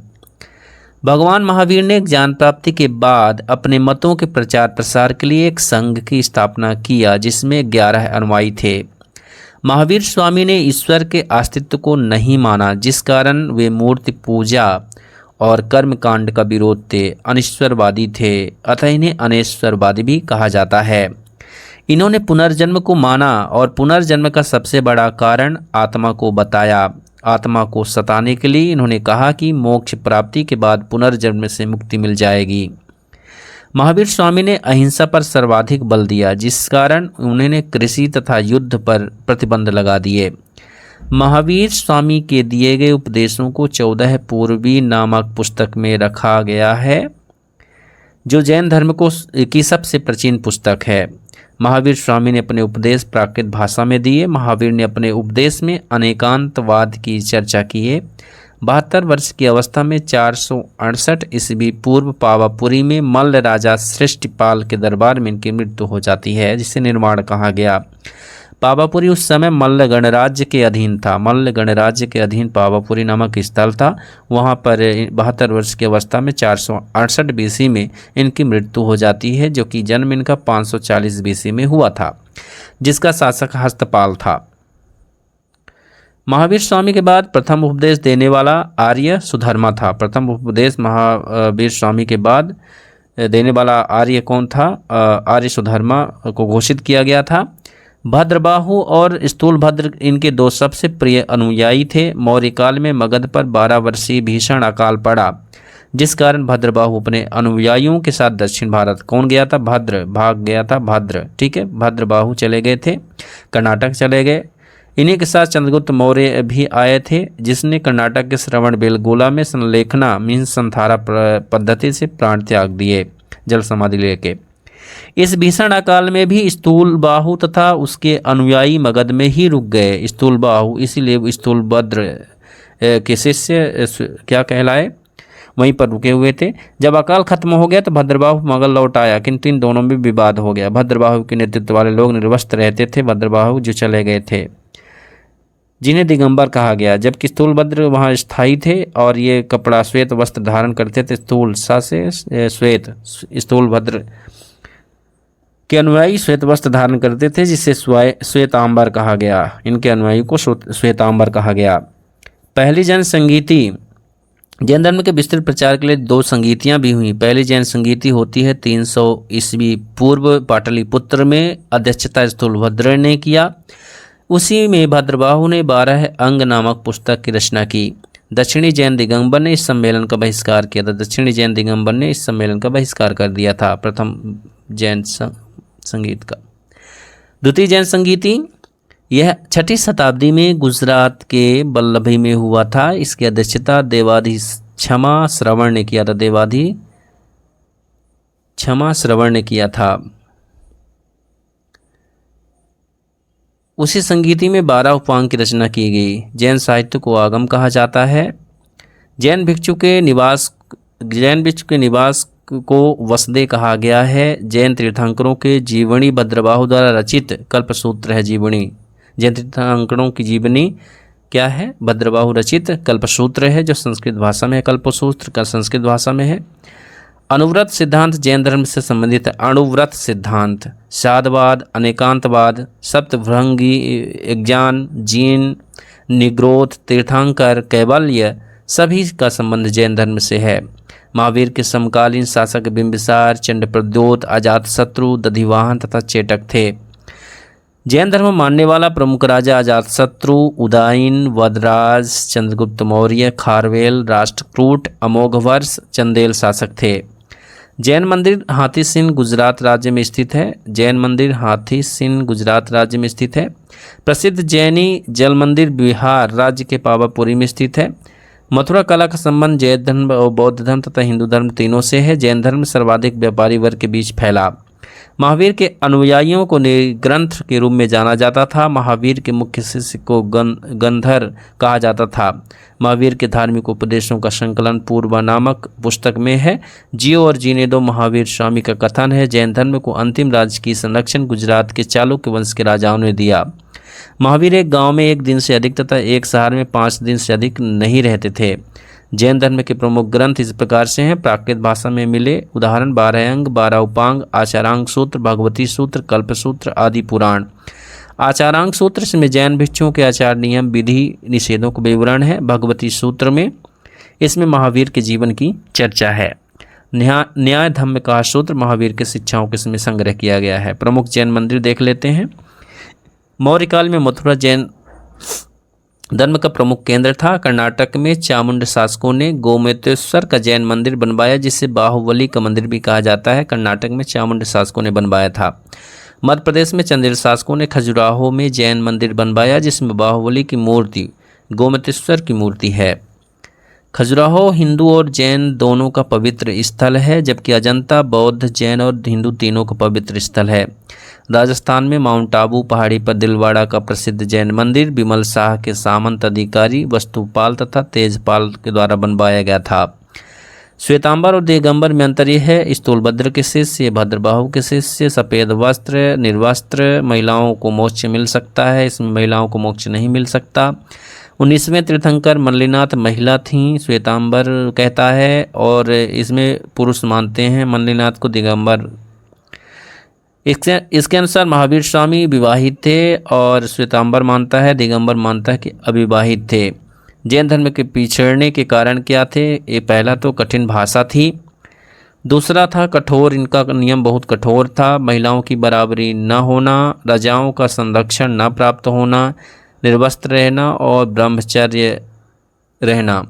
[SPEAKER 1] भगवान महावीर ने ज्ञान प्राप्ति के बाद अपने मतों के प्रचार प्रसार के लिए एक संघ की स्थापना किया जिसमें 11 अनुयायी थे। महावीर स्वामी ने ईश्वर के अस्तित्व को नहीं माना, जिस कारण वे मूर्ति पूजा और कर्मकांड का विरोध थे, अनिश्वरवादी थे, अतः इन्हें अनेश्वरवादी भी कहा जाता है। इन्होंने पुनर्जन्म को माना और पुनर्जन्म का सबसे बड़ा कारण आत्मा को बताया। आत्मा को सताने के लिए इन्होंने कहा कि मोक्ष प्राप्ति के बाद पुनर्जन्म से मुक्ति मिल जाएगी। महावीर स्वामी ने अहिंसा पर सर्वाधिक बल दिया, जिस कारण उन्होंने कृषि तथा युद्ध पर प्रतिबंध लगा दिए। महावीर स्वामी के दिए गए उपदेशों को 14 पूर्वी नामक पुस्तक में रखा गया है, जो जैन धर्म की सबसे प्राचीन पुस्तक है। महावीर स्वामी ने अपने उपदेश प्राकृत भाषा में दिए। महावीर ने अपने उपदेश में अनेकांतवाद की चर्चा की है। 72 वर्ष की अवस्था में 468 ईस्वी पूर्व पावापुरी में मल्ल राजा सृष्टिपाल के दरबार में इनकी मृत्यु हो जाती है, जिसे निर्वाण कहा गया। पावापुरी उस समय मल्ल गणराज्य के अधीन था। मल्ल गणराज्य के अधीन पावापुरी नामक स्थल था। वहाँ पर 72 वर्ष की अवस्था में 468 बीसी में इनकी मृत्यु हो जाती है, जो कि जन्म इनका 540 बीसी में हुआ था, जिसका शासक हस्तपाल था। महावीर स्वामी के बाद प्रथम उपदेश देने वाला आर्य सुधर्मा था। प्रथम उपदेश महावीर स्वामी के बाद देने वाला आर्य कौन था? आर्य सुधर्मा को घोषित किया गया था। भद्रबाहु और स्थूलभद्र इनके 2 सबसे प्रिय अनुयायी थे। मौर्य काल में मगध पर 12 वर्षीय भीषण अकाल पड़ा, जिस कारण भद्रबाहु अपने अनुयायियों के साथ दक्षिण भारत कौन गया था? भद्र भाग गया था। भद्र, ठीक है, भद्रबाहु चले गए थे, कर्नाटक चले गए। इन्हीं के साथ चंद्रगुप्त मौर्य भी आए थे, जिसने कर्नाटक के श्रवण बेलगोला में संलेखना मीन्स संथारा पद्धति से प्राण त्याग दिए, जल समाधि लेके। इस भीषण अकाल में भी स्थूलबाहु तथा उसके अनुयायी मगध में ही रुक गए। स्थूलबाहु इसीलिए स्थूलभद्र के शिष्य क्या कहलाए, वहीं पर रुके हुए थे। जब अकाल खत्म हो गया तो भद्रबाहु मंगल लौट आया, किंतु इन दोनों में विवाद हो गया। भद्रबाहु के नेतृत्व वाले लोग निर्वस्त्र रहते थे, भद्रबाहु जो चले गए थे जिन्हें दिगंबर कहा गया, जबकि स्थूलभद्र वहाँ स्थायी थे और ये कपड़ा श्वेत वस्त्र धारण करते थे। स्थूल सा से श्वेत, स्थूलभद्र के अनुयायी श्वेत वस्त्र धारण करते थे, जिसे श्वेतांबर कहा गया। इनके अनुयायी को श्वेतांबर कहा गया। पहली जैन संगीति, जैन धर्म के विस्तृत प्रचार के लिए 2 संगीतियाँ भी हुई। पहली जैन संगीति होती है 300 ईस्वी पूर्व पाटलिपुत्र में, अध्यक्षता स्थूलभद्र ने किया। उसी में भद्रबाहु ने 12 अंग नामक पुस्तक की रचना की। दक्षिणी जैन दिगंबर ने इस सम्मेलन का बहिष्कार किया था। दक्षिणी जैन दिगंबर ने इस सम्मेलन का बहिष्कार कर दिया था, प्रथम जैन संगीत का। द्वितीय जैन संगीति, यह 6ठी शताब्दी में गुजरात के वल्लभी में हुआ था। इसकी अध्यक्षता देवाधि क्षमा श्रवण ने किया था। देवाधि क्षमा श्रवण ने किया था। उसी संगीति में 12 उपांग की रचना की गई। जैन साहित्य को आगम कहा जाता है। जैन भिक्षु के निवास को वसदे कहा गया है। जैन तीर्थंकरों के जीवनी भद्रबाहु द्वारा रचित कल्पसूत्र है। जीवनी, जैन तीर्थंकरों की जीवनी क्या है? भद्रबाहु रचित कल्पसूत्र है, जो संस्कृत भाषा में है। कल्पसूत्र का संस्कृत भाषा में है। अनुव्रत सिद्धांत जैन धर्म से संबंधित है। अणुव्रत सिद्धांत, साधवाद, अनेकांतवाद, सप्तभृंगी ज्ञान, जीन, निग्रोध, तीर्थंकर, कैवल्य सभी का संबंध जैन धर्म से है। महावीर के समकालीन शासक बिंबिसार, चंडप्रद्योत, अजातशत्रु, दधिवाहन तथा चेटक थे। जैन धर्म मानने वाला प्रमुख राजा अजातशत्रु, उदयन, वदराज, चंद्रगुप्त मौर्य, खारवेल, राष्ट्रकूट, अमोघवर्ष, चंदेल शासक थे। जैन मंदिर हाथीसिंह गुजरात राज्य में स्थित है। जैन मंदिर हाथीसिंह गुजरात राज्य में स्थित है। प्रसिद्ध जैनी जल मंदिर बिहार राज्य के पावापुरी में स्थित है। मथुरा कला का संबंध जैन धर्म और बौद्ध धर्म तथा हिंदू धर्म तीनों से है। जैन धर्म सर्वाधिक व्यापारी वर्ग के बीच फैला। महावीर के अनुयायियों को ग्रंथ के रूप में जाना जाता था। महावीर के मुख्य शिष्य को गंधर कहा जाता था। महावीर के धार्मिक उपदेशों का संकलन पूर्वा नामक पुस्तक में है। जियो और जीने दो महावीर स्वामी का कथन है। जैन धर्म को अंतिम राज्य की संरक्षण गुजरात के चालुक्य वंश के राजाओं ने दिया। महावीर एक गांव में 1 दिन से अधिक तथा एक शहर में 5 दिन से अधिक नहीं रहते थे। जैन धर्म के प्रमुख ग्रंथ इस प्रकार से हैं। प्राकृत भाषा में मिले उदाहरण 12 अंग, 12 उपांग, आचारांग सूत्र, भगवती सूत्र, कल्पसूत्र आदि पुराण। आचारांग सूत्र में जैन भिक्षुओं के आचार नियम, विधि, निषेधों का विवरण है। भगवती सूत्र में इसमें महावीर के जीवन की चर्चा है। न्याय धम्म का सूत्र महावीर के शिक्षाओं के इसमें संग्रह किया गया है। प्रमुख जैन मंदिर देख लेते हैं। मौर्य काल में मथुरा जैन धर्म का प्रमुख केंद्र था। कर्नाटक में चामुंड शासकों ने गोमतेश्वर का जैन मंदिर बनवाया, जिसे बाहुबली का मंदिर भी कहा जाता है। कर्नाटक में चामुंड शासकों ने बनवाया था। मध्य प्रदेश में चंदेल शासकों ने खजुराहो में जैन मंदिर बनवाया, जिसमें बाहुबली की मूर्ति, गोमतेश्वर की मूर्ति है। खजुराहो हिंदू और जैन दोनों का पवित्र स्थल है, जबकि अजंता बौद्ध, जैन और हिंदू तीनों का पवित्र स्थल है। राजस्थान में माउंट आबू पहाड़ी पर दिलवाड़ा का प्रसिद्ध जैन मंदिर बिमल शाह के सामंत अधिकारी वस्तुपाल तथा तेजपाल के द्वारा बनवाया गया था। श्वेतांबर और दिगंबर में अंतर यह है, स्थूलभद्र के शिष्य, भद्रबाहु के शिष्य, सफ़ेद वस्त्र, निर्वस्त्र, महिलाओं को मोक्ष मिल सकता है, इसमें महिलाओं को मोक्ष नहीं मिल सकता। 19वें तीर्थंकर मल्लिनाथ महिला थीं, श्वेतांबर कहता है, और इसमें पुरुष मानते हैं मल्लिनाथ को, दिगंबर। इसके अनुसार महावीर स्वामी विवाहित थे और श्वेतांबर मानता है, दिगंबर मानता है कि अविवाहित थे। जैन धर्म के पिछड़ने के कारण क्या थे? ये पहला तो कठिन भाषा थी, दूसरा था कठोर, इनका नियम बहुत कठोर था। महिलाओं की बराबरी न होना, राजाओं का संरक्षण न प्राप्त होना, निर्वस्त्र रहना और ब्रह्मचर्य रहना।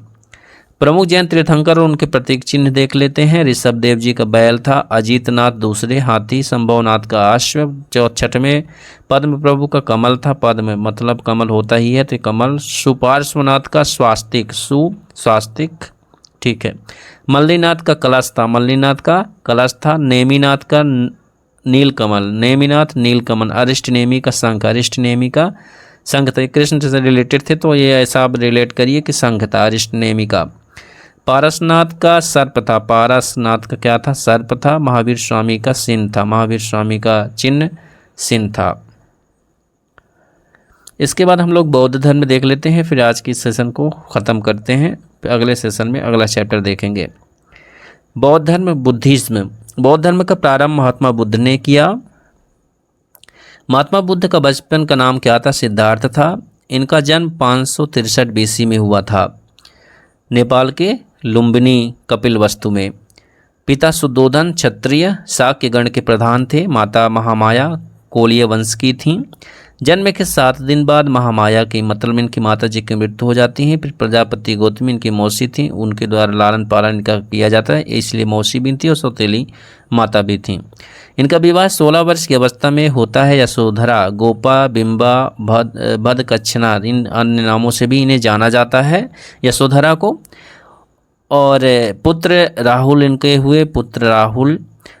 [SPEAKER 1] प्रमुख जैन तीर्थंकर और उनके प्रतीक चिन्ह देख लेते हैं। ऋषभ देव जी का बैल था, अजीतनाथ दूसरे हाथी, संभवनाथ का अश्व, 64वें पद्म प्रभु का कमल था। पद्म मतलब कमल होता ही है, तो कमल। सुपार्श्वनाथ का स्वास्तिक, स्वास्तिक, ठीक है। मल्लिनाथ का कलश था, मल्लिनाथ का कलश था। नेमिनाथ का नीलकमल, नेमिनाथ नीलकमल। अरिष्टनेमी का शंख, अरिष्टनेमी का संघ था, कृष्ण से रिलेटेड थे तो ये ऐसा आप रिलेट करिए कि संघ था, अरिष्ट नेमि का। पारसनाथ का सर्प था, पारसनाथ का क्या था, सर्प था। महावीर स्वामी का चिन्ह था, महावीर स्वामी का चिन्ह चिन्ह था। इसके बाद हम लोग बौद्ध धर्म देख लेते हैं, फिर आज की सेशन को ख़त्म करते हैं। अगले सेशन में अगला चैप्टर देखेंगे। बौद्ध धर्म, बुद्धिज्म। बौद्ध धर्म का प्रारंभ महात्मा बुद्ध ने किया। महात्मा बुद्ध का बचपन का नाम क्या था, सिद्धार्थ था। इनका जन्म 563 BC में हुआ था, नेपाल के लुम्बिनी कपिलवस्तु में। पिता सुद्धोधन क्षत्रिय शाक्य गण के प्रधान थे। माता महामाया कोलीय वंश की थीं। जन्म के 7 दिन बाद महामाया की मतलब इनकी माता जी की मृत्यु हो जाती है। फिर प्रजापति गौतमी इनकी मौसी थी, उनके द्वारा लालन पालन इनका किया जाता है, इसलिए मौसी भी थी और सौतेली माता भी थी। इनका विवाह 16 वर्ष की अवस्था में होता है। यशोधरा, गोपा, बिंबा, भदकच्छना, इन अन्य नामों से भी इन्हें जाना जाता है, यशोधरा को। और पुत्र राहुल इनके हुए, पुत्र राहुल।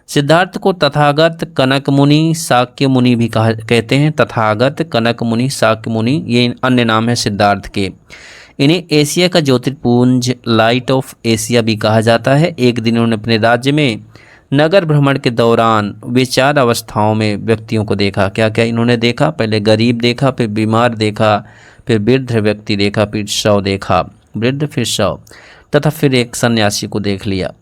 [SPEAKER 1] सिद्धार्थ को तथागत, कनक मुनि, शाक्य मुनि भी कहते हैं। तथागत, कनक मुनि, शाक्य मुनि, ये अन्य नाम है सिद्धार्थ के। इन्हें एशिया का ज्योतिर्पुंज, लाइट ऑफ एशिया भी कहा जाता है। एक दिन उन्होंने अपने राज्य में नगर भ्रमण के दौरान वे 4 अवस्थाओं में व्यक्तियों को देखा। क्या क्या इन्होंने देखा, पहले गरीब देखा, फिर बीमार देखा, फिर वृद्ध व्यक्ति देखा, फिर शव देखा, वृद्ध फिर शव, तथा फिर एक सन्यासी को देख लिया,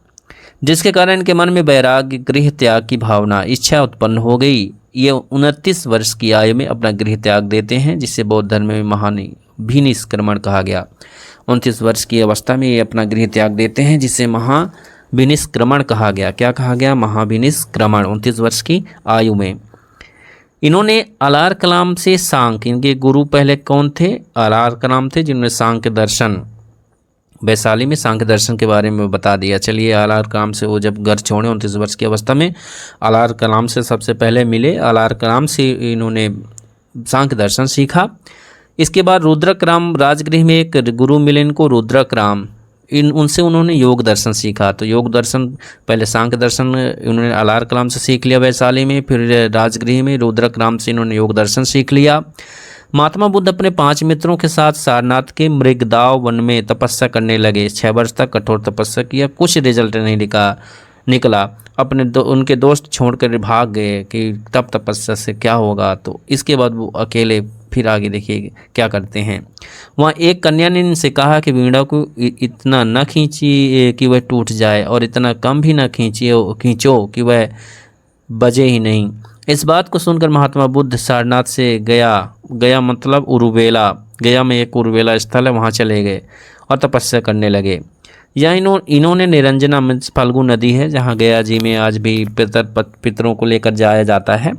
[SPEAKER 1] जिसके कारण इनके मन में वैराग्य, गृह त्याग की भावना, इच्छा उत्पन्न हो गई। ये 29 वर्ष की आयु में अपना गृह त्याग देते हैं, जिसे बौद्ध धर्म में महाभिनिष्क्रमण कहा गया। 29 वर्ष की अवस्था में ये अपना गृह त्याग देते हैं, जिसे महाभिनिष्क्रमण कहा गया। क्या कहा गया, महाभिनिष्क्रमण। 29 वर्ष की आयु में इन्होंने अलार कलाम से सांख्य, इनके गुरु पहले कौन थे, अलार कलाम थे, जिन्होंने सांख्य दर्शन, वैशाली में सांख्य दर्शन के बारे में बता दिया। चलिए, अलार कलाम से वो जब घर छोड़े 29 वर्ष की अवस्था में, अलार कलाम से सबसे पहले मिले, अलार कलाम से इन्होंने सांख्य दर्शन सीखा। इसके बाद रुद्रक राम राजगृह में एक गुरु मिले इनको, रुद्रक राम, उनसे उन्होंने योग दर्शन सीखा। तो योग दर्शन, पहले सांख्य दर्शन उन्होंने अलार कलाम से सीख लिया वैशाली में, फिर राजगृह में रुद्रक राम से इन्होंने योग दर्शन सीख लिया। महात्मा बुद्ध अपने 5 मित्रों के साथ सारनाथ के मृगदाव वन में तपस्या करने लगे। 6 वर्ष तक कठोर तपस्या किया, कुछ रिजल्ट नहीं निकला। उनके दोस्त छोड़कर भाग गए कि तब तपस्या से क्या होगा। तो इसके बाद वो अकेले फिर आगे देखिए क्या करते हैं। वहाँ एक कन्या ने इनसे कहा कि वीणा को इतना न खींची कि वह टूट जाए, और इतना कम भी न खींचो कि वह बजे ही नहीं। इस बात को सुनकर महात्मा बुद्ध सारनाथ से गया मतलब उरुवेला, गया में एक उरुवेला स्थल है, वहाँ चले गए और तपस्या करने लगे। यहाँ इन्होंने निरंजना फाल्गु नदी है, जहाँ गया जी में आज भी पितरों को लेकर जाया जाता है।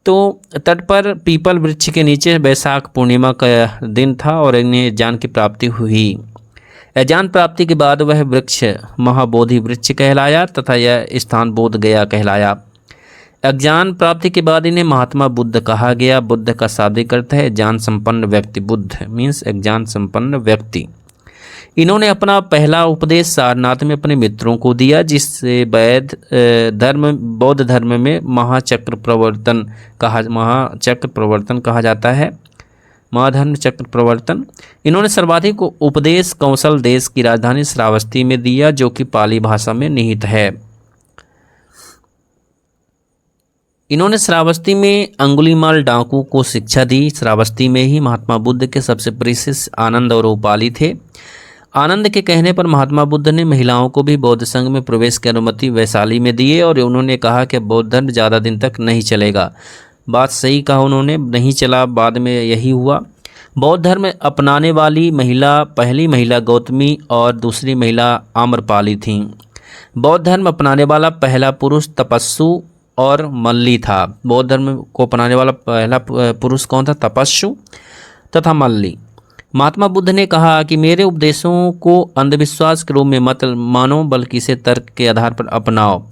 [SPEAKER 1] तो तट पर पीपल वृक्ष के नीचे बैसाख पूर्णिमा का दिन था और इन्हें ज्ञान की प्राप्ति हुई। ज्ञान प्राप्ति के बाद वह वृक्ष महाबोधि वृक्ष कहलाया तथा यह स्थान बोध गया कहलाया। अज्ञान प्राप्ति के बाद इन्हें महात्मा बुद्ध कहा गया। बुद्ध का शाब्दिक अर्थ है ज्ञान संपन्न व्यक्ति। बुद्ध मीन्स ज्ञान संपन्न व्यक्ति। इन्होंने अपना पहला उपदेश सारनाथ में अपने मित्रों को दिया, जिससे बौद्ध धर्म में महाचक्र प्रवर्तन कहा जाता है। महाधर्म चक्र प्रवर्तन। इन्होंने सर्वाधिक उपदेश कौशल देश की राजधानी श्रावस्ती में दिया, जो कि पाली भाषा में निहित है। इन्होंने श्रावस्ती में अंगुलीमाल डाकू को शिक्षा दी। श्रावस्ती में ही महात्मा बुद्ध के सबसे प्रिय शिष्य आनंद और उपाली थे। आनंद के कहने पर महात्मा बुद्ध ने महिलाओं को भी बौद्ध संघ में प्रवेश की अनुमति वैशाली में दिए और उन्होंने कहा कि बौद्ध धर्म ज़्यादा दिन तक नहीं चलेगा। बात सही कहा उन्होंने, नहीं चला, बाद में यही हुआ। बौद्ध धर्म अपनाने वाली पहली महिला गौतमी और दूसरी महिला आम्रपाली थीं। बौद्ध धर्म अपनाने वाला पहला पुरुष तपस्सु और मल्ली था। बौद्ध धर्म को अपनाने वाला पहला पुरुष कौन था? तपस्सु तथा मल्ली। महात्मा बुद्ध ने कहा कि मेरे उपदेशों को अंधविश्वास के रूप में मत मानो, बल्कि इसे तर्क के आधार पर अपनाओ।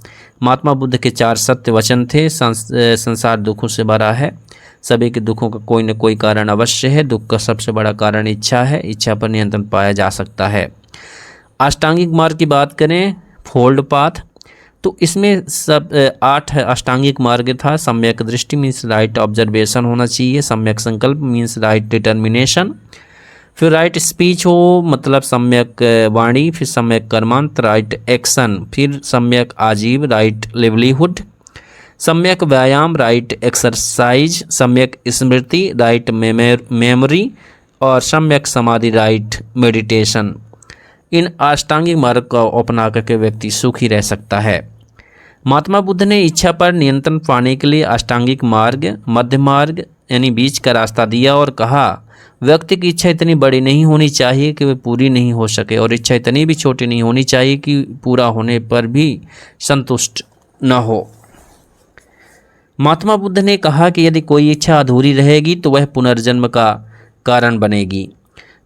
[SPEAKER 1] महात्मा बुद्ध के 4 सत्य वचन थे। संसार दुखों से भरा है, सभी के दुखों का कोई न कोई कारण अवश्य है। दुख का सबसे बड़ा कारण इच्छा है, इच्छा पर नियंत्रण पाया जा सकता है। अष्टांगिक मार्ग की बात करें, फोल्ड पाथ, तो इसमें सब 8 अष्टांगिक मार्ग था। सम्यक दृष्टि मीन्स राइट ऑब्जर्वेशन होना चाहिए, सम्यक संकल्प मीन्स राइट डिटर्मिनेशन, फिर राइट स्पीच हो मतलब सम्यक वाणी, फिर सम्यक कर्मांत राइट एक्शन, फिर सम्यक आजीव राइट लिवलीहुड, सम्यक व्यायाम राइट एक्सरसाइज, सम्यक स्मृति राइट मेमोरी और सम्यक समाधि राइट मेडिटेशन। इन अष्टांगिक मार्ग को अपना करके व्यक्ति सुखी रह सकता है। महात्मा बुद्ध ने इच्छा पर नियंत्रण पाने के लिए अष्टांगिक मार्ग, मध्य मार्ग यानी बीच का रास्ता दिया और कहा व्यक्ति की इच्छा इतनी बड़ी नहीं होनी चाहिए कि वह पूरी नहीं हो सके और इच्छा इतनी भी छोटी नहीं होनी चाहिए कि पूरा होने पर भी संतुष्ट न हो। महात्मा बुद्ध ने कहा कि यदि कोई इच्छा अधूरी रहेगी तो वह पुनर्जन्म का कारण बनेगी।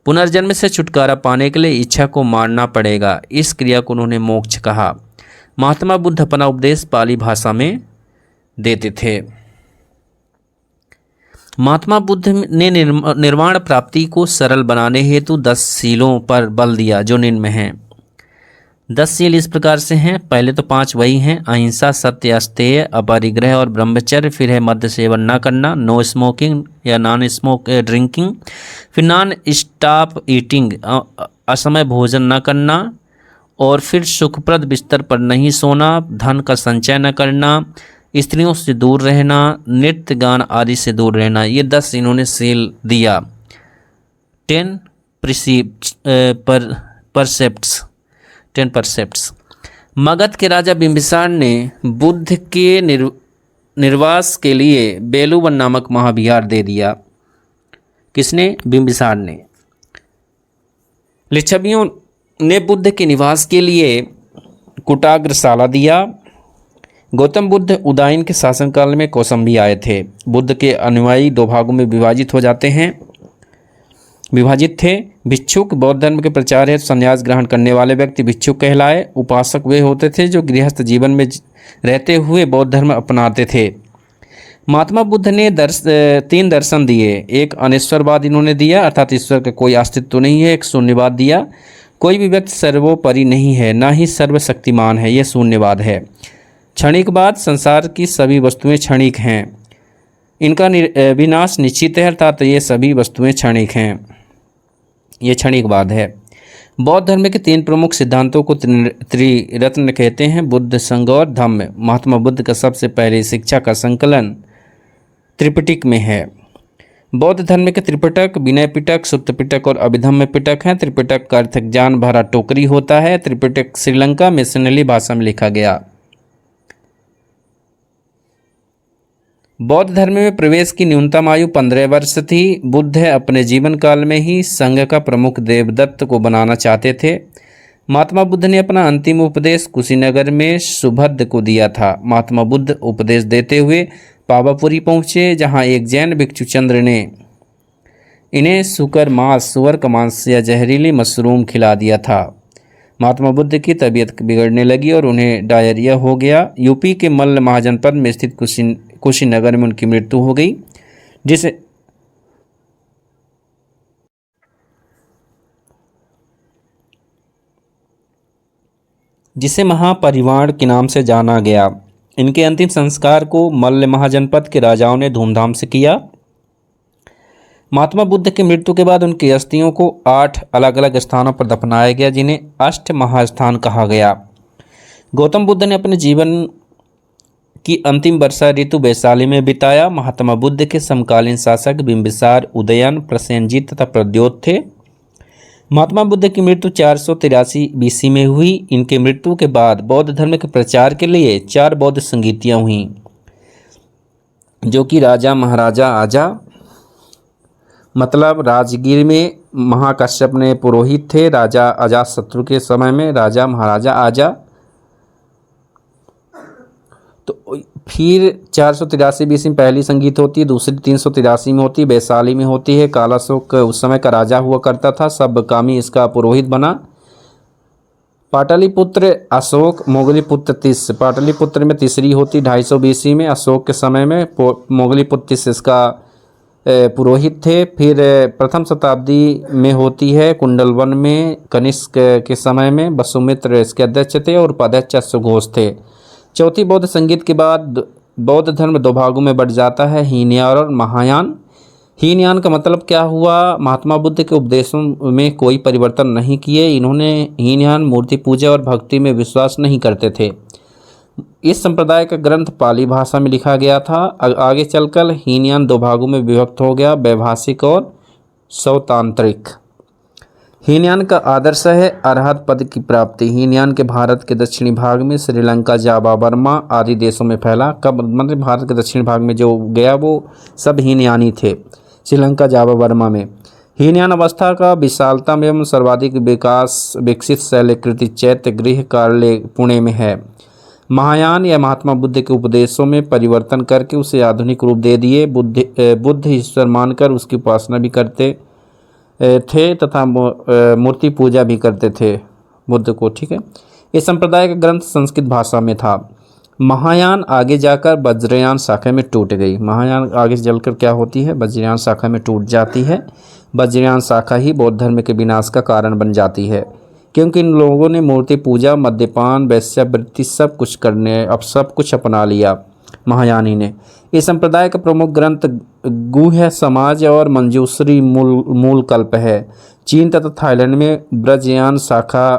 [SPEAKER 1] पुनर्जन्म से छुटकारा पाने के लिए इच्छा को मारना पड़ेगा। इस क्रिया को उन्होंने मोक्ष कहा। महात्मा बुद्ध अपना उपदेश पाली भाषा में देते थे। महात्मा बुद्ध ने निर्वाण प्राप्ति को सरल बनाने हेतु 10 शीलों पर बल दिया जो निम्न में हैं। 10 शील इस प्रकार से हैं। पहले तो 5 वही हैं, अहिंसा, सत्य, अस्तेय, अपरिग्रह और ब्रह्मचर्य। फिर है मद्य सेवन न करना, नो स्मोकिंग या नॉन स्मोक ड्रिंकिंग। फिर नॉन स्टॉप ईटिंग, असमय भोजन न करना। और फिर सुखप्रद बिस्तर पर नहीं सोना, धन का संचय न करना, स्त्रियों से दूर रहना, नृत्य गान आदि से दूर रहना। ये 10 इन्होंने शील दिया। 10 परसेप्ट्स। मगध के राजा बिंबिसार ने बुद्ध के निर्वास के लिए बेलूवन नामक महाविहार दे दिया। किसने? बिंबिसार ने। लिच्छवियों ने बुद्ध के निवास के लिए कुटाग्रशाला दिया। गौतम बुद्ध उदाइन के शासनकाल में कौसंबी आए थे। बुद्ध के अनुयायी 2 भागों में विभाजित थे। भिक्षुक बौद्ध धर्म के प्रचार हेतु संन्यास ग्रहण करने वाले व्यक्ति भिक्षुक कहलाए। उपासक वे होते थे जो गृहस्थ जीवन में रहते हुए बौद्ध धर्म अपनाते थे। महात्मा बुद्ध ने 3 दर्शन दिए। एक अनिश्वरवाद इन्होंने दिया, अर्थात ईश्वर का कोई अस्तित्व नहीं है। एक शून्यवाद दिया, कोई भी व्यक्ति सर्वोपरि नहीं है, ना ही सर्वशक्तिमान है, यह शून्यवाद है। क्षणिकवाद, संसार की सभी वस्तुएं क्षणिक हैं, इनका विनाश निश्चित है, अर्थात ये सभी वस्तुएं क्षणिक हैं, ये क्षणिकवाद है। बौद्ध धर्म के 3 प्रमुख सिद्धांतों को त्रिरत्न कहते हैं, बुद्ध, संघ और धम्म। महात्मा बुद्ध का सबसे पहले शिक्षा का संकलन त्रिपिटक में है। बौद्ध धर्म के त्रिपिटक विनय पिटक, सुत्त पिटक और अभिधम्म पिटक हैं। त्रिपिटक का अर्थ ज्ञान भरा टोकरी होता है। त्रिपिटक श्रीलंका में सिन्हली भाषा में लिखा गया। बौद्ध धर्म में प्रवेश की न्यूनतम आयु 15 वर्ष थी। बुद्ध अपने जीवन काल में ही संघ का प्रमुख देवदत्त को बनाना चाहते थे। महात्मा बुद्ध ने अपना अंतिम उपदेश कुशीनगर में सुभद्र को दिया था। महात्मा बुद्ध उपदेश देते हुए पावापुरी पहुँचे, जहाँ एक जैन भिक्षु चंद्र ने इन्हें सुअर का मांस या जहरीली मशरूम खिला दिया था। महात्मा बुद्ध की तबीयत बिगड़ने लगी और उन्हें डायरिया हो गया। यूपी के मल्ल महाजनपद में स्थित कुशीनगर में उनकी मृत्यु हो गई, जिसे महापरिवार के नाम से जाना गया। इनके अंतिम संस्कार को मल्ल महाजनपद के राजाओं ने धूमधाम से किया। महात्मा बुद्ध की मृत्यु के बाद उनकी अस्थियों को 8 अलग अलग स्थानों पर दफनाया गया, जिन्हें अष्ट महास्थान कहा गया। गौतम बुद्ध ने अपने जीवन की अंतिम वर्षा ऋतु वैशाली में बिताया। महात्मा बुद्ध के समकालीन शासक बिंबिसार, उदयन, प्रसेनजीत तथा प्रद्योत थे। महात्मा बुद्ध की मृत्यु 483 BC में हुई। इनके मृत्यु के बाद बौद्ध धर्म के प्रचार के लिए 4 बौद्ध संगीतियाँ हुईं, जो कि राजा महाराजा आजा, मतलब राजगीर में महाकश्यप ने पुरोहित थे। राजा अजातशत्रु के समय में राजा महाराजा आजा। तो फिर 483 BC में पहली संगीत होती है, दूसरी 383 में होती है, वैशाली में होती है। कालाशोक उस समय का राजा हुआ करता था, सब कामी इसका पुरोहित बना। पाटलिपुत्र अशोक, मोगलीपुत्र तिस। पाटलिपुत्र में तीसरी होती 250 BC में, अशोक के समय में। मोगलीपुत्र तिस इसका पुरोहित थे। फिर प्रथम शताब्दी में होती है कुंडलवन में, कनिष्क के समय में। वसुमित्र इसके अध्यक्ष थे और उपाध्यक्ष सुघोष थे। चौथी बौद्ध संगीत के बाद बौद्ध धर्म दो भागों में बंट जाता है, हीनयान और महायान। हीनयान का मतलब क्या हुआ? महात्मा बुद्ध के उपदेशों में कोई परिवर्तन नहीं किए। इन्होंने हीनयान मूर्ति पूजा और भक्ति में विश्वास नहीं करते थे। इस संप्रदाय का ग्रंथ पाली भाषा में लिखा गया था। आगे चलकर हीनयान दो भागों में विभक्त हो गया, वैभाषिक और सौतांत्रिक। हीनयान का आदर्श है अरहत पद की प्राप्ति। हीनयान के भारत के दक्षिणी भाग में श्रीलंका, जावा, बर्मा आदि देशों में फैला। कब मतलब भारत के दक्षिणी भाग में जो गया वो सब हीनयानी थे, श्रीलंका, जावा, बर्मा में। हीनयान अवस्था का विशालता एवं सर्वाधिक विकसित शैलकृति चैत्य गृह कार्य पुणे में है। महायान या महात्मा बुद्ध के उपदेशों में परिवर्तन करके उसे आधुनिक रूप दे दिए। बुद्ध ईश्वर मानकर उसकी उपासना भी करते थे तथा मूर्ति पूजा भी करते थे बुद्ध को, ठीक है। इस संप्रदाय का ग्रंथ संस्कृत भाषा में था। महायान आगे जाकर वज्रयान शाखा में टूट गई। महायान आगे चलकर क्या होती है? वज्रयान शाखा में टूट जाती है। वज्रयान शाखा ही बौद्ध धर्म के विनाश का कारण बन जाती है, क्योंकि इन लोगों ने मूर्ति पूजा, मद्यपान, वेश्यावृत्ति सब कुछ अपना लिया महायानी ने। इस संप्रदाय का प्रमुख ग्रंथ गुह्य समाज और मंजूश्री मूल कल्प है। चीन तथा थाईलैंड में ब्रजयान शाखा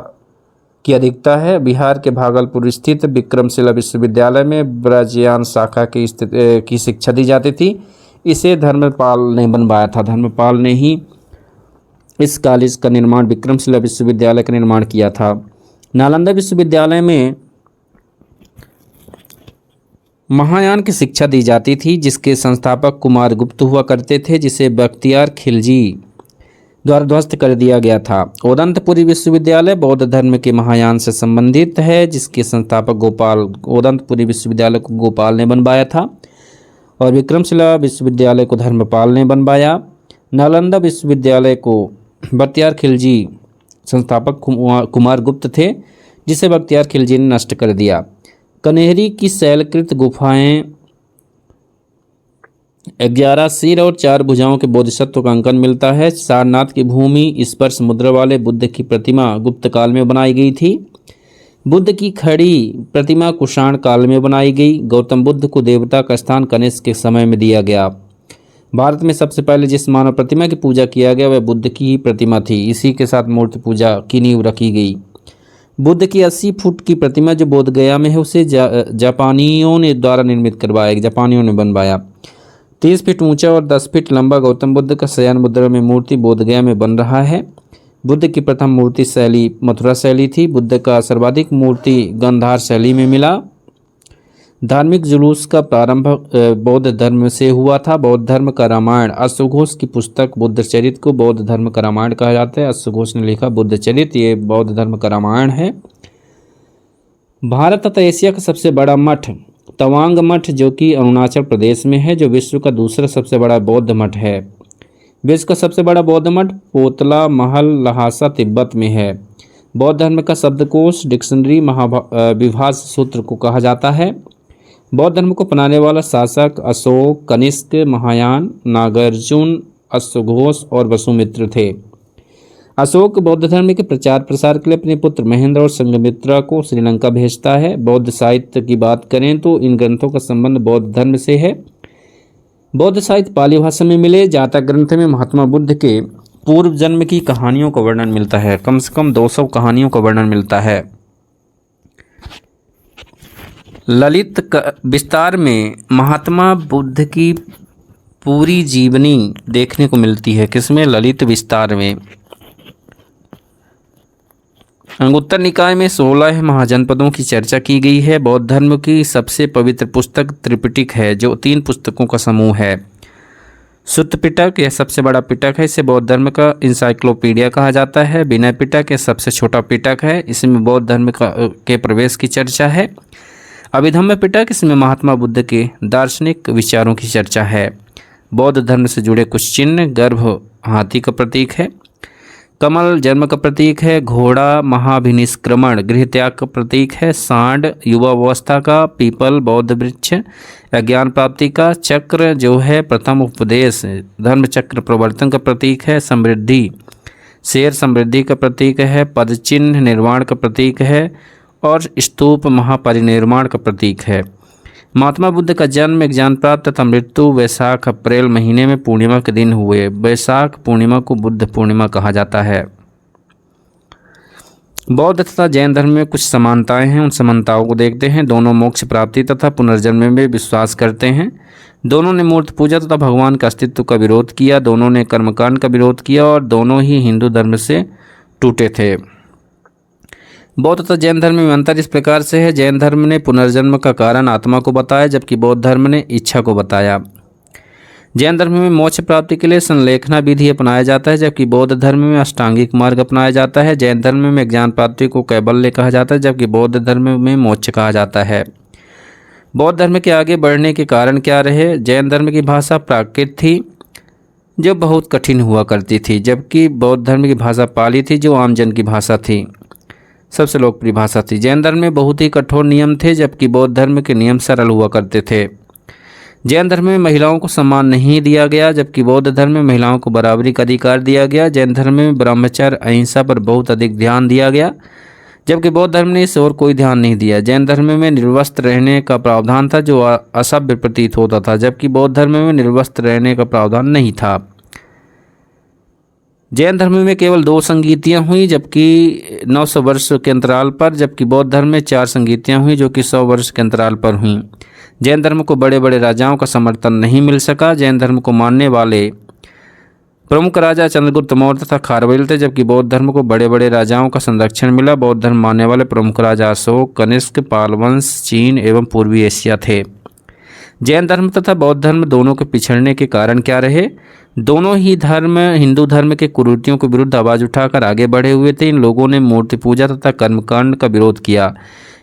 [SPEAKER 1] की अधिकता है। बिहार के भागलपुर स्थित विक्रमशिला विश्वविद्यालय में ब्रजयान शाखा की शिक्षा दी जाती थी। इसे धर्मपाल ने बनवाया था। धर्मपाल ने ही इस कॉलेज का निर्माण, विक्रमशिला विश्वविद्यालय का निर्माण किया था। नालंदा विश्वविद्यालय में महायान की शिक्षा दी जाती थी, जिसके संस्थापक कुमार गुप्त हुआ करते थे, जिसे बख्तियार खिलजी द्वारा ध्वस्त कर दिया गया था। ओदंतपुरी विश्वविद्यालय बौद्ध धर्म के महायान से संबंधित है, जिसके संस्थापक ओदंतपुरी विश्वविद्यालय को गोपाल ने बनवाया था और विक्रमशिला विश्वविद्यालय को धर्मपाल ने बनवाया। नालंदा विश्वविद्यालय को बख्तियार खिलजी संस्थापक कुमार गुप्त थे, जिसे बख्तियार खिलजी ने नष्ट कर दिया। कनेरी की शैलकृत गुफाएं 11 सिर और 4 भुजाओं के बोधिसत्व का अंकन मिलता है। सारनाथ की भूमि स्पर्श मुद्रा वाले बुद्ध की प्रतिमा गुप्त काल में बनाई गई थी। बुद्ध की खड़ी प्रतिमा कुषाण काल में बनाई गई। गौतम बुद्ध को देवता का स्थान कनिष्क के समय में दिया गया। भारत में सबसे पहले जिस मानव प्रतिमा की पूजा किया गया वह बुद्ध की ही प्रतिमा थी। इसी के साथ मूर्ति पूजा की नींव रखी गई। बुद्ध की 80 फुट की प्रतिमा जो बोध गया में है उसे जापानियों ने द्वारा निर्मित करवाया, जापानियों ने बनवाया। 30 फीट ऊंचा और 10 फीट लंबा गौतम बुद्ध का शयन मुद्रा में मूर्ति बोध गया में बन रहा है। बुद्ध की प्रथम मूर्ति शैली मथुरा शैली थी। बुद्ध का सर्वाधिक मूर्ति गंधार शैली में मिला। धार्मिक जुलूस का प्रारंभ बौद्ध धर्म से हुआ था। बौद्ध धर्म का रामायण, अश्वघोष की पुस्तक बुद्ध चरित को बौद्ध धर्म का रामायण कहा जाता है। अश्वघोष ने लिखा बुद्ध चरित, ये बौद्ध धर्म का रामायण है। भारत तथा एशिया का सबसे बड़ा मठ तवांग मठ, जो कि अरुणाचल प्रदेश में है, जो विश्व का दूसरा सबसे बड़ा बौद्ध मठ है। विश्व का सबसे बड़ा बौद्ध मठ पोतला महल लहासा तिब्बत में है। बौद्ध धर्म का शब्दकोश डिक्शनरी महाविभाष सूत्र को कहा जाता है। बौद्ध धर्म को अपनाने वाला शासक अशोक, कनिष्क, महायान, नागार्जुन, अश्वघोष और वसुमित्र थे। अशोक बौद्ध धर्म के प्रचार प्रसार के लिए अपने पुत्र महेंद्र और संघमित्रा को श्रीलंका भेजता है। बौद्ध साहित्य की बात करें तो इन ग्रंथों का संबंध बौद्ध धर्म से है। बौद्ध साहित्य पाली भाषा में मिले। जातक ग्रंथ में महात्मा बुद्ध के पूर्व जन्म की कहानियों का वर्णन मिलता है। कम से कम 200 कहानियों का वर्णन मिलता है। ललित विस्तार में महात्मा बुद्ध की पूरी जीवनी देखने को मिलती है। किसमें? ललित विस्तार में। अंगुत्तर निकाय में 16 महाजनपदों की चर्चा की गई है। बौद्ध धर्म की सबसे पवित्र पुस्तक त्रिपिटक है, जो 3 पुस्तकों का समूह है। सुत्त पिटक यह सबसे बड़ा पिटक है, इसे बौद्ध धर्म का इंसाइक्लोपीडिया कहा जाता है। विनय पिटक यह सबसे छोटा पिटक है, इसमें बौद्ध धर्म के प्रवेश की चर्चा है। अभिधम्म पिटक, इसमें महात्मा बुद्ध के दार्शनिक विचारों की चर्चा है। बौद्ध धर्म से जुड़े कुछ चिन्ह, गर्भ हाथी का प्रतीक है, कमल जन्म का प्रतीक है, घोड़ा महाभिनिष्क्रमण गृह त्याग का प्रतीक है, सांड युवावस्था का, पीपल बौद्ध वृक्ष ज्ञान प्राप्ति का, चक्र जो है प्रथम उपदेश धर्म चक्र प्रवर्तन का प्रतीक है, समृद्धि शेर समृद्धि का प्रतीक है, पद चिन्ह निर्वाण का प्रतीक है, और स्तूप महापरिनिर्वाण का प्रतीक है। महात्मा बुद्ध का जन्म, ज्ञान प्राप्त तथा मृत्यु वैशाख अप्रैल महीने में पूर्णिमा के दिन हुए। वैशाख पूर्णिमा को बुद्ध पूर्णिमा कहा जाता है। बौद्ध तथा जैन धर्म में कुछ समानताएं हैं, उन समानताओं को देखते हैं। दोनों मोक्ष प्राप्ति तथा पुनर्जन्म में विश्वास करते हैं। दोनों ने मूर्ति पूजा तथा भगवान के अस्तित्व का विरोध किया। दोनों ने कर्मकांड का विरोध किया और दोनों ही हिंदू धर्म से टूटे थे। बौद्ध तथा जैन धर्म में अंतर इस प्रकार से है। जैन धर्म ने पुनर्जन्म का कारण आत्मा को बताया, जबकि बौद्ध धर्म ने इच्छा को बताया। जैन धर्म में मोक्ष प्राप्ति के लिए संलेखना विधि अपनाया जाता है, जबकि बौद्ध धर्म में अष्टांगिक मार्ग अपनाया जाता है। जैन धर्म में ज्ञान प्राप्ति को कैवल्य कहा जाता है, जबकि बौद्ध धर्म में मोक्ष कहा जाता है। बौद्ध धर्म के आगे बढ़ने के कारण क्या रहे? जैन धर्म की भाषा प्राकृत थी, जो बहुत कठिन हुआ करती थी, जबकि बौद्ध धर्म की भाषा पाली थी, जो आमजन की भाषा थी, सबसे लोकप्रिय भाषा थी। जैन धर्म में बहुत ही कठोर नियम थे, जबकि बौद्ध धर्म के नियम सरल हुआ करते थे। जैन धर्म में महिलाओं को सम्मान नहीं दिया गया, जबकि बौद्ध धर्म में महिलाओं को बराबरी का अधिकार दिया गया। जैन धर्म में ब्रह्मचर्य अहिंसा पर बहुत अधिक ध्यान दिया गया, जबकि बौद्ध धर्म ने इस ओर कोई ध्यान नहीं दिया। जैन धर्म में निर्वस्त्र रहने का प्रावधान था, जो असभ्य प्रतीत होता था, जबकि बौद्ध धर्म में निर्वस्त्र रहने का प्रावधान नहीं था। जैन धर्म में केवल 2 संगीतियाँ हुई, जबकि 900 वर्ष के अंतराल पर, जबकि बौद्ध धर्म में 4 संगीतियाँ हुई, जो कि 100 वर्ष के अंतराल पर हुई। जैन धर्म को बड़े बड़े राजाओं का समर्थन नहीं मिल सका। जैन धर्म को मानने वाले प्रमुख राजा चंद्रगुप्त मौर्य तथा खारवेल थे, जबकि बौद्ध धर्म को बड़े बड़े राजाओं का संरक्षण मिला। बौद्ध धर्म मानने वाले प्रमुख राजा अशोक, कनिष्क, पालवंश, चीन एवं पूर्वी एशिया थे। जैन धर्म तथा बौद्ध धर्म दोनों के पिछड़ने के कारण क्या रहे? दोनों ही धर्म हिंदू धर्म के कुरीतियों के विरुद्ध आवाज उठाकर आगे बढ़े हुए थे। इन लोगों ने मूर्ति पूजा तथा कर्मकांड का विरोध किया,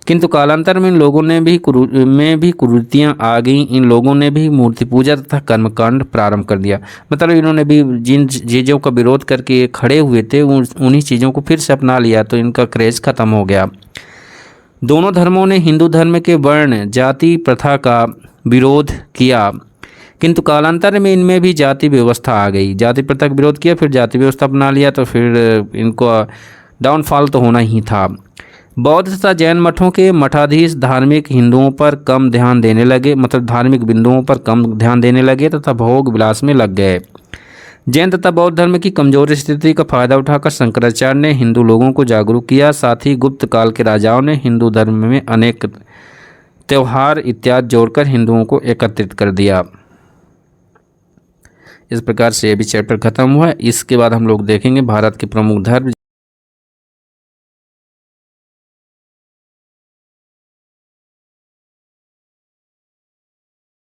[SPEAKER 1] किंतु कालांतर में इन लोगों ने भी कुरीतियाँ आ गईं। इन लोगों ने भी मूर्ति पूजा तथा कर्मकांड प्रारंभ कर दिया। मतलब इन्होंने भी जिन चीज़ों का विरोध करके खड़े हुए थे, उन्हीं चीज़ों को फिर से अपना लिया, तो इनका क्रेज खत्म हो गया। दोनों धर्मों ने हिंदू धर्म के वर्ण जाति प्रथा का विरोध किया, किंतु कालांतर में इनमें भी जाति व्यवस्था आ गई। जाति प्रथा का विरोध किया, फिर जाति व्यवस्था अपना लिया, तो फिर इनको डाउनफॉल तो होना ही था। बौद्ध तथा जैन मठों के मठाधीश धार्मिक हिंदुओं पर कम ध्यान देने लगे, मतलब धार्मिक बिंदुओं पर कम ध्यान देने लगे तथा भोग विलास में लग गए। जैन तथा बौद्ध धर्म की कमजोर स्थिति का फायदा उठाकर शंकराचार्य ने हिंदू लोगों को जागरूक किया। साथ ही गुप्त काल के राजाओं ने हिंदू धर्म में अनेक त्योहार इत्यादि जोड़कर हिंदुओं को एकत्रित कर दिया। इस प्रकार से ये भी चैप्टर खत्म हुआ। इसके बाद हम लोग देखेंगे भारत के प्रमुख धर्म।